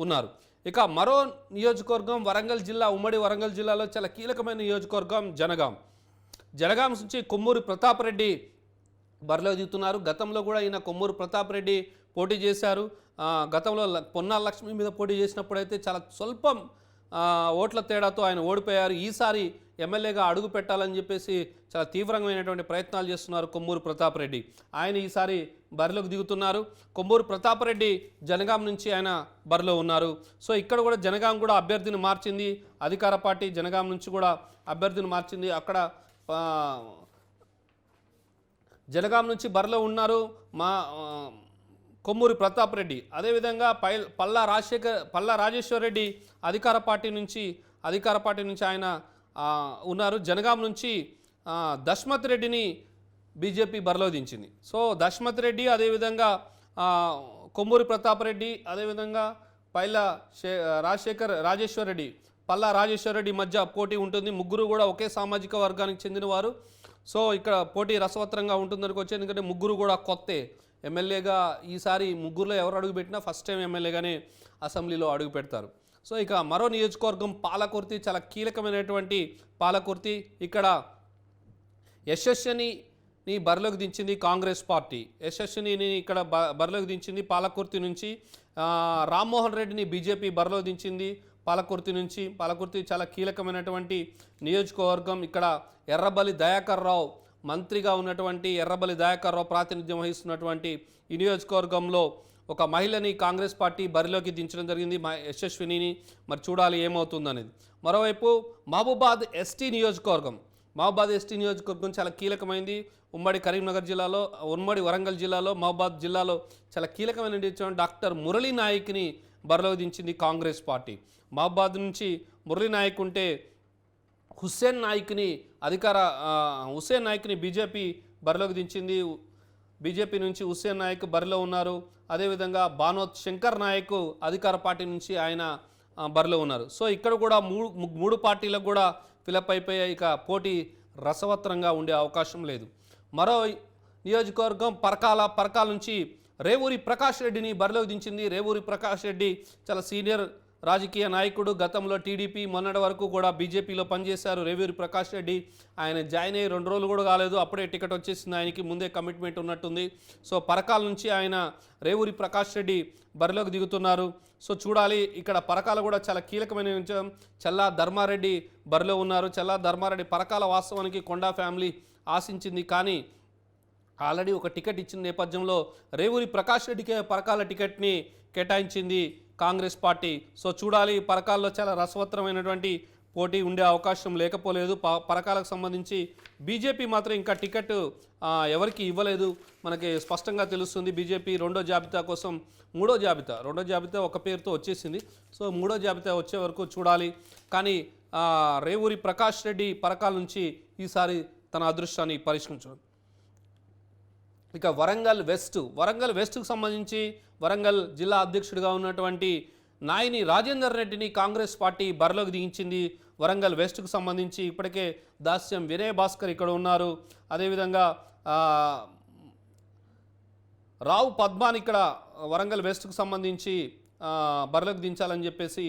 ఉన్నారు. ఇక మరో నియోజకవర్గం ఉమ్మడి వరంగల్ జిల్లాలో చాలా కీలకమైన నియోజకవర్గం జనగాం నుంచి కొమ్మూరి ప్రతాప్ రెడ్డి బరిలో దిగుతున్నారు. గతంలో కూడా ఈయన కొమ్మూరి ప్రతాప్ రెడ్డి పోటీ చేశారు. గతంలో పొన్నాల లక్ష్మి మీద పోటీ చేసినప్పుడైతే చాలా స్వల్పం ఓట్ల తేడాతో ఆయన ఓడిపోయారు. ఈసారి ఎమ్మెల్యేగా అడుగు పెట్టాలని చెప్పేసి చాలా తీవ్రమైనటువంటి ప్రయత్నాలు చేస్తున్నారు కొమ్మూరు ప్రతాప్ రెడ్డి. ఆయన ఈసారి బరిలోకి దిగుతున్నారు. కొమ్మూరు ప్రతాప్ రెడ్డి జనగాం నుంచి ఆయన బరిలో ఉన్నారు. సో ఇక్కడ కూడా జనగాం కూడా అభ్యర్థిని మార్చింది. అధికార పార్టీ జనగాం నుంచి కూడా అభ్యర్థిని మార్చింది. అక్కడ జనగాం నుంచి బరిలో ఉన్నారు కొమ్మూరి ప్రతాప్ రెడ్డి. అదేవిధంగా పల్లా రాజేశ్వర్ రెడ్డి అధికార పార్టీ నుంచి ఆయన ఉన్నారు. జనగాం నుంచి దశ్మత్ రెడ్డిని బీజేపీ బరిలో దించింది. సో దశ్మత్ రెడ్డి అదేవిధంగా కొమ్మూరి ప్రతాప్ రెడ్డి అదేవిధంగా పల్లా రాజేశ్వర్ రెడ్డి మధ్య పోటీ ఉంటుంది. ముగ్గురు కూడా ఒకే సామాజిక వర్గానికి చెందినవారు. సో ఇక్కడ పోటీ రసవత్రంగా ఉంటుందని వచ్చి, ఎందుకంటే ముగ్గురు కూడా కొత్తే ఎమ్మెల్యేగా ఈసారి ముగ్గురులో ఎవరు అడుగుపెట్టినా ఫస్ట్ టైం ఎమ్మెల్యేగానే అసెంబ్లీలో అడుగు పెడతారు. సో ఇక మరో నియోజకవర్గం పాలకుర్తి, చాలా కీలకమైనటువంటి పాలకుర్తి. ఇక్కడ యశస్విని బరిలోకి దించింది కాంగ్రెస్ పార్టీ. యశస్విని ఇక్కడ బరిలోకి దించింది పాలకుర్తి నుంచి. రామ్మోహన్ రెడ్డిని బీజేపీ బరిలోకి దించింది పాలకుర్తి చాలా కీలకమైనటువంటి నియోజకవర్గం. ఇక్కడ ఎర్రబెల్లి దయాకర్ రావు మంత్రిగా ఉన్నటువంటి ఎర్రబెల్లి దయాకర్ రావు ప్రాతినిధ్యం వహిస్తున్నటువంటి ఈ నియోజకవర్గంలో ఒక మహిళని కాంగ్రెస్ పార్టీ బరిలోకి దించడం జరిగింది, యశస్వినిని. మరి చూడాలి ఏమవుతుందనేది. మరోవైపు మహబూబాద్ ఎస్టీ నియోజకవర్గం చాలా కీలకమైంది. ఉమ్మడి వరంగల్ జిల్లాలో మహబూబాద్ జిల్లాలో చాలా కీలకమైన నియోజకవర్గం. డాక్టర్ మురళీ నాయక్ని బరిలోకి దించింది కాంగ్రెస్ పార్టీ. మహబూబాద్ నుంచి మురళీ నాయక్ ఉంటే హుస్సేన్ నాయక్ని బీజేపీ బరిలోకి దించింది. బీజేపీ నుంచి హుస్సేన్ నాయక్ బరిలో ఉన్నారు. అదేవిధంగా బానోత్ శంకర్ నాయక్ అధికార పార్టీ నుంచి ఆయన బరిలో ఉన్నారు. సో ఇక్కడ కూడా మూడు పార్టీలకు కూడా ఫిలప్ అయిపోయాయి. ఇక పోటీ రసవత్రంగా ఉండే అవకాశం లేదు. మరో నియోజకవర్గం పరకాల నుంచి రేవూరి ప్రకాష్ రెడ్డిని బరిలోకి దించింది. రేవూరి ప్రకాష్ రెడ్డి చాలా సీనియర్ రాజకీయ నాయకుడు. గతంలో టీడీపీ మొన్నటి వరకు కూడా బీజేపీలో పనిచేశారు రేవూరి ప్రకాష్ రెడ్డి. ఆయన జాయిన్ అయ్యి 2 రోజులు కూడా కాలేదు, అప్పుడే టికెట్ వచ్చేసింది. ఆయనకి ముందే కమిట్మెంట్ ఉన్నట్టుంది. సో పరకాల నుంచి ఆయన రేవూరి ప్రకాష్ రెడ్డి బరిలోకి దిగుతున్నారు. సో చూడాలి. ఇక్కడ పరకాల కూడా చాలా కీలకమైన విషయం. చల్లా ధర్మారెడ్డి బరిలో ఉన్నారు. చల్లా ధర్మారెడ్డి పరకాల వాస్తవానికి కొండా ఫ్యామిలీ ఆశించింది, కానీ ఆల్రెడీ ఒక టికెట్ ఇచ్చిన నేపథ్యంలో రేవూరి ప్రకాష్ రెడ్డికి పరకాల టికెట్ని కేటాయించింది కాంగ్రెస్ పార్టీ. సో చూడాలి. పరకాల్లో చాలా రసవత్తరమైనటువంటి పోటీ ఉండే అవకాశం లేకపోలేదు. పరకాలకు సంబంధించి బీజేపీ మాత్రం ఇంకా టికెట్ ఎవరికి ఇవ్వలేదు, మనకి స్పష్టంగా తెలుస్తుంది. బీజేపీ రెండో జాబితా ఒక పేరుతో వచ్చేసింది. సో మూడో జాబితా వచ్చే వరకు చూడాలి. కానీ రేవూరి ప్రకాష్ రెడ్డి పరకాల నుంచి ఈసారి తన అదృష్టాన్ని పరీక్షించారు. ఇక వరంగల్ వెస్ట్కు సంబంధించి వరంగల్ జిల్లా అధ్యక్షుడిగా ఉన్నటువంటి నాయని రాజేందర్ రెడ్డిని కాంగ్రెస్ పార్టీ బరిలోకి దించింది. వరంగల్ వెస్ట్కు సంబంధించి ఇప్పటికే దాస్యం వినయ్ భాస్కర్ ఇక్కడ ఉన్నారు. అదేవిధంగా రావు పద్మాని ఇక్కడ వరంగల్ వెస్ట్కు సంబంధించి బరిలోకి దించాలని చెప్పేసి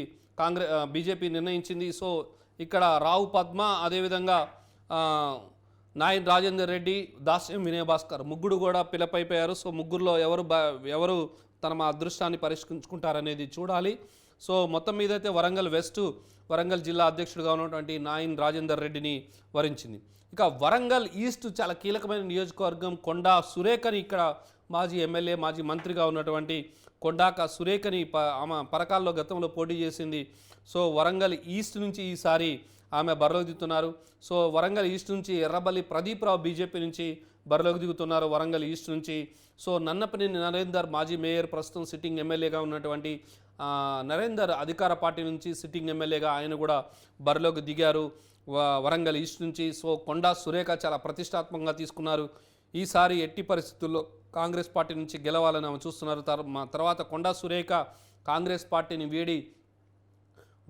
బీజేపీ నిర్ణయించింది. సో ఇక్కడ రావు పద్మ, అదేవిధంగా నాయన్ రాజేందర్ రెడ్డి, దాస్యం వినయ్ భాస్కర్ ముగ్గురు కూడా పిలపైపోయారు. సో ముగ్గురులో ఎవరు తమ అదృష్టాన్ని పరిష్కరించుకుంటారనేది చూడాలి. సో మొత్తం మీద అయితే వరంగల్ జిల్లా అధ్యక్షుడిగా ఉన్నటువంటి నాయన్ రాజేందర్ రెడ్డిని వరించింది. ఇక వరంగల్ ఈస్ట్ చాలా కీలకమైన నియోజకవర్గం. కొండా సురేఖని ఇక్కడ మాజీ ఎమ్మెల్యే, మాజీ మంత్రిగా ఉన్నటువంటి కొండాక సురేఖని ఆమె పరకాల్లో గతంలో పోటీ చేసింది. సో వరంగల్ ఈస్ట్ నుంచి ఈసారి ఆమె బరిలోకి దిగుతున్నారు. సో వరంగల్ ఈస్ట్ నుంచి ఎర్రబల్లి ప్రదీప్ రావు బీజేపీ నుంచి బరిలోకి దిగుతున్నారు వరంగల్ ఈస్ట్ నుంచి. సో నన్నపనేని నరేందర్ మాజీ మేయర్, ప్రస్తుతం సిట్టింగ్ ఎమ్మెల్యేగా ఉన్నటువంటి నరేందర్ అధికార పార్టీ నుంచి సిట్టింగ్ ఎమ్మెల్యేగా ఆయన కూడా బరిలోకి దిగారు వరంగల్ ఈస్ట్ నుంచి. సో కొండా సురేఖ చాలా ప్రతిష్టాత్మకంగా తీసుకున్నారు. ఈసారి ఎట్టి పరిస్థితుల్లో కాంగ్రెస్ పార్టీ నుంచి గెలవాలని ఆమె చూస్తున్నారు. తర్వాత కొండా సురేఖ కాంగ్రెస్ పార్టీని వీడి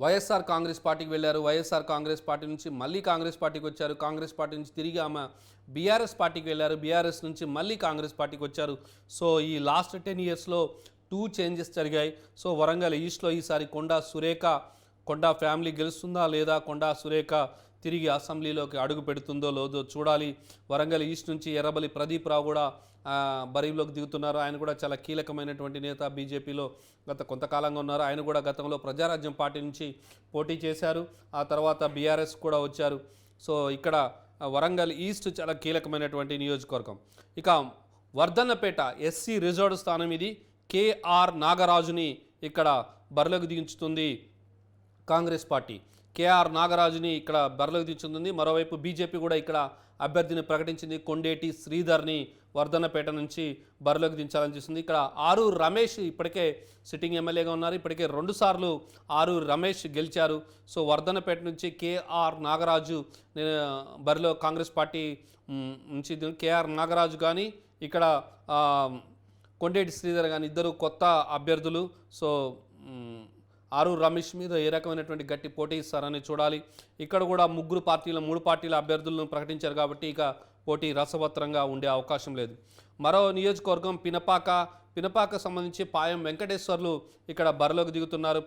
వైఎస్ఆర్ కాంగ్రెస్ పార్టీకి వెళ్ళారు. వైఎస్ఆర్ కాంగ్రెస్ పార్టీ నుంచి మళ్ళీ కాంగ్రెస్ పార్టీకి వచ్చారు. కాంగ్రెస్ పార్టీ నుంచి తిరిగి ఆమె బీఆర్ఎస్ పార్టీకి వెళ్ళారు. బీఆర్ఎస్ నుంచి మళ్ళీ కాంగ్రెస్ పార్టీకి వచ్చారు. సో ఈ లాస్ట్ 10 ఇయర్స్లో 2 చేంజెస్ జరిగాయి. సో వరంగల్ ఈస్ట్లో ఈసారి కొండా ఫ్యామిలీ గెలుస్తుందా లేదా, కొండా సురేఖ తిరిగి అసెంబ్లీలోకి అడుగు పెడుతుందో లేదో చూడాలి. వరంగల్ ఈస్ట్ నుంచి ఎర్రబల్లి ప్రదీప్ రావు కూడా బరిలోకి దిగుతున్నారు. ఆయన కూడా చాలా కీలకమైనటువంటి నేత, బీజేపీలో గత కొంతకాలంగా ఉన్నారు. ఆయన కూడా గతంలో ప్రజారాజ్యం పార్టీ నుంచి పోటీ చేశారు. ఆ తర్వాత బీఆర్ఎస్ కూడా వచ్చారు. సో ఇక్కడ వరంగల్ ఈస్ట్ చాలా కీలకమైనటువంటి నియోజకవర్గం. ఇక వర్ధన్నపేట ఎస్సీ రిజర్వ్డ్ స్థానం ఇది. కేఆర్ నాగరాజుని ఇక్కడ బరిలోకి దించుతుంది కాంగ్రెస్ పార్టీ. కేఆర్ నాగరాజుని ఇక్కడ బరిలోకి దించుతుంది. మరోవైపు బీజేపీ కూడా ఇక్కడ అభ్యర్థిని ప్రకటించింది. కొండేటి శ్రీధర్ని వర్ధన్నపేట నుంచి బరిలోకి దించాలని చూస్తుంది. ఇక్కడ ఆరూరు రమేష్ ఇప్పటికే సిట్టింగ్ ఎమ్మెల్యేగా ఉన్నారు. ఇప్పటికే 2 సార్లు ఆరూరు రమేష్ గెలిచారు. సో వర్ధన్నపేట నుంచి కేఆర్ నాగరాజు బరిలో కాంగ్రెస్ పార్టీ నుంచి కేఆర్ నాగరాజు కానీ ఇక్కడ కొండేటి శ్రీధర్ కానీ ఇద్దరు కొత్త అభ్యర్థులు. సో ఆరూరు రమేష్ మీద ఏ రకమైనటువంటి గట్టి పోటీ ఇస్తారని చూడాలి. ఇక్కడ కూడా 3 పార్టీల అభ్యర్థులను ప్రకటించారు కాబట్టి ఇక పోటీ రసవత్రంగా ఉండే అవకాశం లేదు. మరో నియోజకవర్గం పినపాక సంబంధించి పాయం వెంకటేశ్వర్లు ఇక్కడ బరిలోకి దిగుతున్నారు.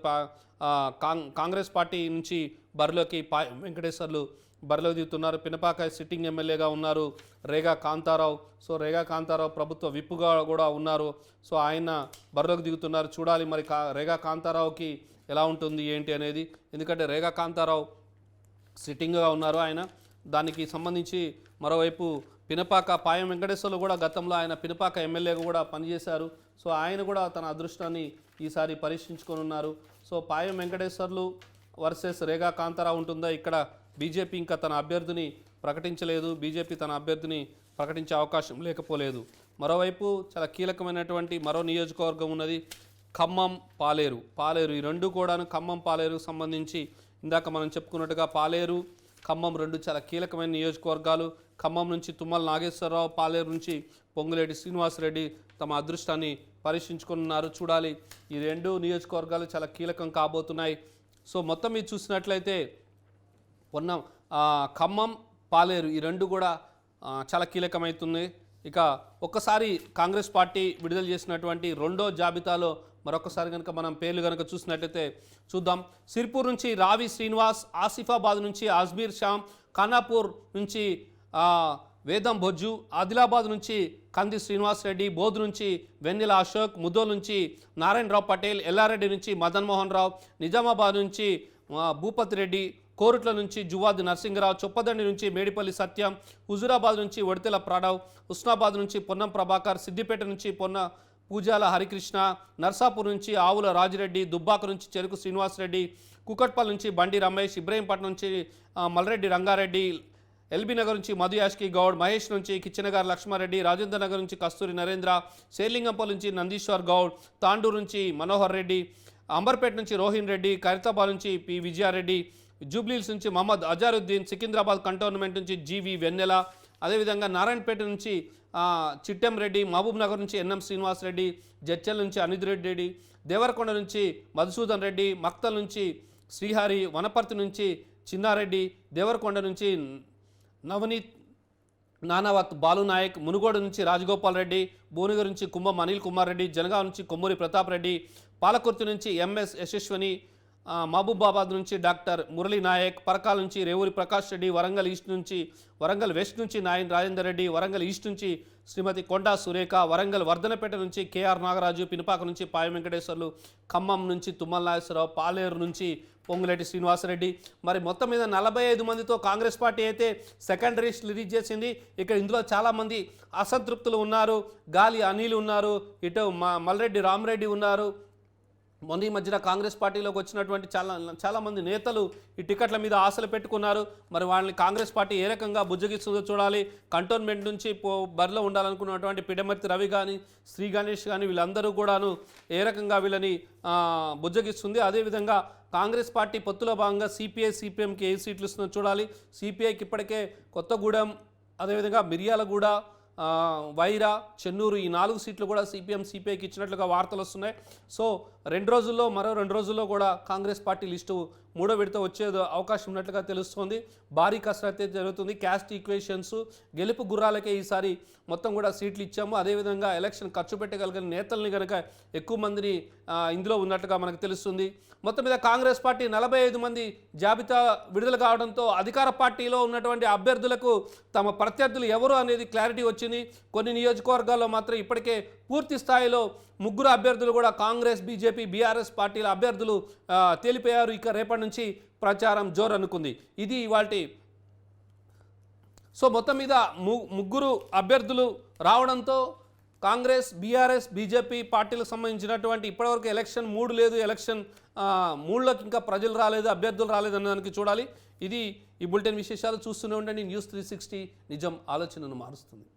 కాంగ్రెస్ పార్టీ నుంచి బరిలోకి పాయం వెంకటేశ్వర్లు బరిలోకి దిగుతున్నారు. పినపాక సిట్టింగ్ ఎమ్మెల్యేగా ఉన్నారు రేగా కాంతారావు. సో రేగా కాంతారావు ప్రభుత్వ విప్పుగా కూడా ఉన్నారు. సో ఆయన బరిలోకి దిగుతున్నారు. చూడాలి మరి రేగా కాంతారావుకి ఎలా ఉంటుంది ఏంటి అనేది. ఎందుకంటే రేగా కాంతారావు సిట్టింగ్గా ఉన్నారు ఆయన. దానికి సంబంధించి మరోవైపు పాయం వెంకటేశ్వర్లు కూడా గతంలో ఆయన పినపాక ఎమ్మెల్యేగా కూడా పనిచేశారు. సో ఆయన కూడా తన అదృష్టాన్ని ఈసారి పరీక్షించుకొని ఉన్నారు. సో పాయం వెంకటేశ్వర్లు వర్సెస్ రేగా కాంతారావు ఉంటుందా? ఇక్కడ బీజేపీ ఇంకా తన అభ్యర్థిని ప్రకటించలేదు. బీజేపీ తన అభ్యర్థిని ప్రకటించే అవకాశం లేకపోలేదు. మరోవైపు చాలా కీలకమైనటువంటి మరో నియోజకవర్గం ఉన్నది ఖమ్మం, పాలేరు. ఈ 2 కూడాను ఖమ్మం పాలేరుకు సంబంధించి ఇందాక మనం చెప్పుకున్నట్టుగా పాలేరు, ఖమ్మం 2 చాలా కీలకమైన నియోజకవర్గాలు. ఖమ్మం నుంచి తుమ్మల నాగేశ్వరరావు, పాలేరు నుంచి పొంగులేటి శ్రీనివాసరెడ్డి తమ అదృష్టాన్ని పరీక్షించుకున్నారు. చూడాలి, ఈ 2 నియోజకవర్గాలు చాలా కీలకం కాబోతున్నాయి. సో మొత్తం మీరు చూసినట్లయితే ఖమ్మం, పాలేరు ఈ 2 కూడా చాలా కీలకమవుతుంది. ఇక ఒక్కసారి కాంగ్రెస్ పార్టీ విడుదల చేసినటువంటి 2వ జాబితాలో మరొకసారి కనుక మనం పేర్లు కనుక చూసినట్లయితే చూద్దాం. సిర్పూర్ నుంచి రావి శ్రీనివాస్, ఆసిఫాబాద్ నుంచి అజ్మీర్ షామ్, ఖానాపూర్ నుంచి వేదం బొజ్జు, ఆదిలాబాద్ నుంచి కంది శ్రీనివాస్ రెడ్డి, బోధ్ నుంచి వెన్నెల అశోక్, ముదోల్ నుంచి నారాయణరావు పటేల్, ఎల్లారెడ్డి నుంచి మదన్ మోహన్ రావు, నిజామాబాద్ నుంచి భూపతి రెడ్డి, కోరుట్ల నుంచి జువాద్ నరసింగరావు, చొప్పదండి నుంచి మేడిపల్లి సత్యం, హుజూరాబాద్ నుంచి వడితెల ప్రణవ్, హుస్నాబాద్ నుంచి పొన్నం ప్రభాకర్, సిద్దిపేట నుంచి పూజాల హరికృష్ణ, నర్సాపూర్ నుంచి ఆవుల రాజిరెడ్డి, దుబ్బాక నుంచి చెరుకు శ్రీనివాసరెడ్డి, కుకట్పల్లి నుంచి బండి రమేష్, ఇబ్రహీంపట్నం నుంచి మల్రెడ్డి రంగారెడ్డి, ఎల్బీ నగర్ నుంచి మధు యాష్కి గౌడ్, మహేష్ నుంచి కిచెనగారు లక్ష్మారెడ్డి, రాజేంద్ర నగర్ నుంచి కస్తూరి నరేంద్ర, శేర్లింగంపల్లి నుంచి నందీశ్వర్ గౌడ్, తాండూరు నుంచి మనోహర్ రెడ్డి, అంబర్పేట నుంచి రోహిన్ రెడ్డి, ఖైరతాబాద్ నుంచి పి విజయారెడ్డి, జూబ్లీల్స్ నుంచి మహమ్మద్ అజారుద్దీన్, సికింద్రాబాద్ కంటోన్మెంట్ నుంచి జీవి వెన్నెల, అదేవిధంగా నారాయణపేట నుంచి చిట్టెం రెడ్డి, మహబూబ్ నగర్ నుంచి ఎన్ఎం శ్రీనివాసరెడ్డి, జడ్చల్ నుంచి అనిధ్ రెడ్డి, దేవరకొండ నుంచి మధుసూదన్ రెడ్డి, మక్తల్ నుంచి శ్రీహరి, వనపర్తి నుంచి చిన్నారెడ్డి, దేవరకొండ నుంచి నవనీత్ నానావత్ బాలునాయక్, మునుగోడు నుంచి రాజగోపాల్ రెడ్డి, భువనగిరి నుంచి కుంభం అనిల్ కుమార్ రెడ్డి, జనగాం నుంచి కొమ్మూరి ప్రతాప్ రెడ్డి, పాలకుర్తి నుంచి ఎంఎస్ యశస్వని, మహబూబాబాద్ నుంచి డాక్టర్ మురళీ నాయక్, పరకాల నుంచి రేవూరి ప్రకాష్ రెడ్డి, వరంగల్ వెస్ట్ నుంచి నాయన్ రాజేందర్ రెడ్డి, వరంగల్ ఈస్ట్ నుంచి శ్రీమతి కొండా సురేఖ, వరంగల్ వర్ధనపేట నుంచి కేఆర్ నాగరాజు, పినపాక నుంచి పాయ వెంకటేశ్వర్లు, ఖమ్మం నుంచి తుమ్మల నాగేశ్వరరావు, పాలేరు నుంచి పొంగులేటి శ్రీనివాసరెడ్డి. మరి మొత్తం మీద 45 మందితో కాంగ్రెస్ పార్టీ అయితే సెకండ్ లిస్ట్ రిలీజ్ చేసింది. ఇక్కడ ఇందులో చాలామంది అసంతృప్తులు ఉన్నారు. గాలి అనిల్ ఉన్నారు, ఇటు మల్రెడ్డి రామరెడ్డి ఉన్నారు. మొన్న ఈ మధ్యన కాంగ్రెస్ పార్టీలోకి వచ్చినటువంటి చాలామంది నేతలు ఈ టికెట్ల మీద ఆశలు పెట్టుకున్నారు. మరి వాళ్ళని కాంగ్రెస్ పార్టీ ఏ రకంగా బుజ్జగిస్తుందో చూడాలి. కంటోన్మెంట్ నుంచి బరిలో ఉండాలనుకున్నటువంటి పిడమర్తి రవి కానీ, శ్రీ గణేష్ కానీ వీళ్ళందరూ కూడాను ఏ రకంగా వీళ్ళని బుజ్జగిస్తుంది. అదేవిధంగా కాంగ్రెస్ పార్టీ పొత్తులో భాగంగా సిపిఐ సిపిఎంకి ఏ సీట్లు ఇస్తుందో చూడాలి. సిపిఐకి ఇప్పటికే కొత్తగూడెం, అదేవిధంగా మిర్యాలగూడ, వైరా, చెన్నూరు ఈ 4 సీట్లు కూడా సిపిఎం సిపిఐకి ఇచ్చినట్లుగా వార్తలు వస్తున్నాయి. సో మరో 2 రోజుల్లో కూడా కాంగ్రెస్ పార్టీ లిస్టు 3వ విడత వచ్చే అవకాశం ఉన్నట్లుగా తెలుస్తోంది. భారీ కసరత్తు జరుగుతుంది. క్యాస్ట్ ఈక్వేషన్స్, గెలుపు గుర్రాలకే ఈసారి మొత్తం కూడా సీట్లు ఇచ్చాము. అదేవిధంగా ఎలక్షన్ ఖర్చు పెట్టగలిగిన నేతల్ని కనుక ఎక్కువ మందిని ఇందులో ఉన్నట్లుగా మనకు తెలుస్తుంది. మొత్తం మీద కాంగ్రెస్ పార్టీ 45 మంది జాబితా విడుదల కావడంతో అధికార పార్టీలో ఉన్నటువంటి అభ్యర్థులకు తమ ప్రత్యర్థులు ఎవరు అనేది క్లారిటీ వచ్చింది. కొన్ని నియోజకవర్గాల్లో మాత్రం ఇప్పటికే పూర్తి స్థాయిలో 3 అభ్యర్థులు కూడా కాంగ్రెస్, బీజేపీ, బీఆర్ఎస్ పార్టీల అభ్యర్థులు తేలిపోయారు. ఇక రేపటి నుంచి ప్రచారం జోరనుకుంది. ఇది ఇవాల్టి. సో మొత్తం మీద 3 అభ్యర్థులు రావడంతో కాంగ్రెస్, బీఆర్ఎస్, బీజేపీ పార్టీలకు సంబంధించినటువంటి ఇప్పటివరకు ఎలక్షన్ 3 లేదు. ఎలక్షన్ 3లోకి ఇంకా ప్రజలు రాలేదు, అభ్యర్థులు రాలేదు అన్నదానికి చూడాలి. ఇది ఈ బులెటిన్ విశేషాలు. చూస్తూనే ఉండండి న్యూస్ 360, నిజం ఆలోచనను మారుస్తుంది.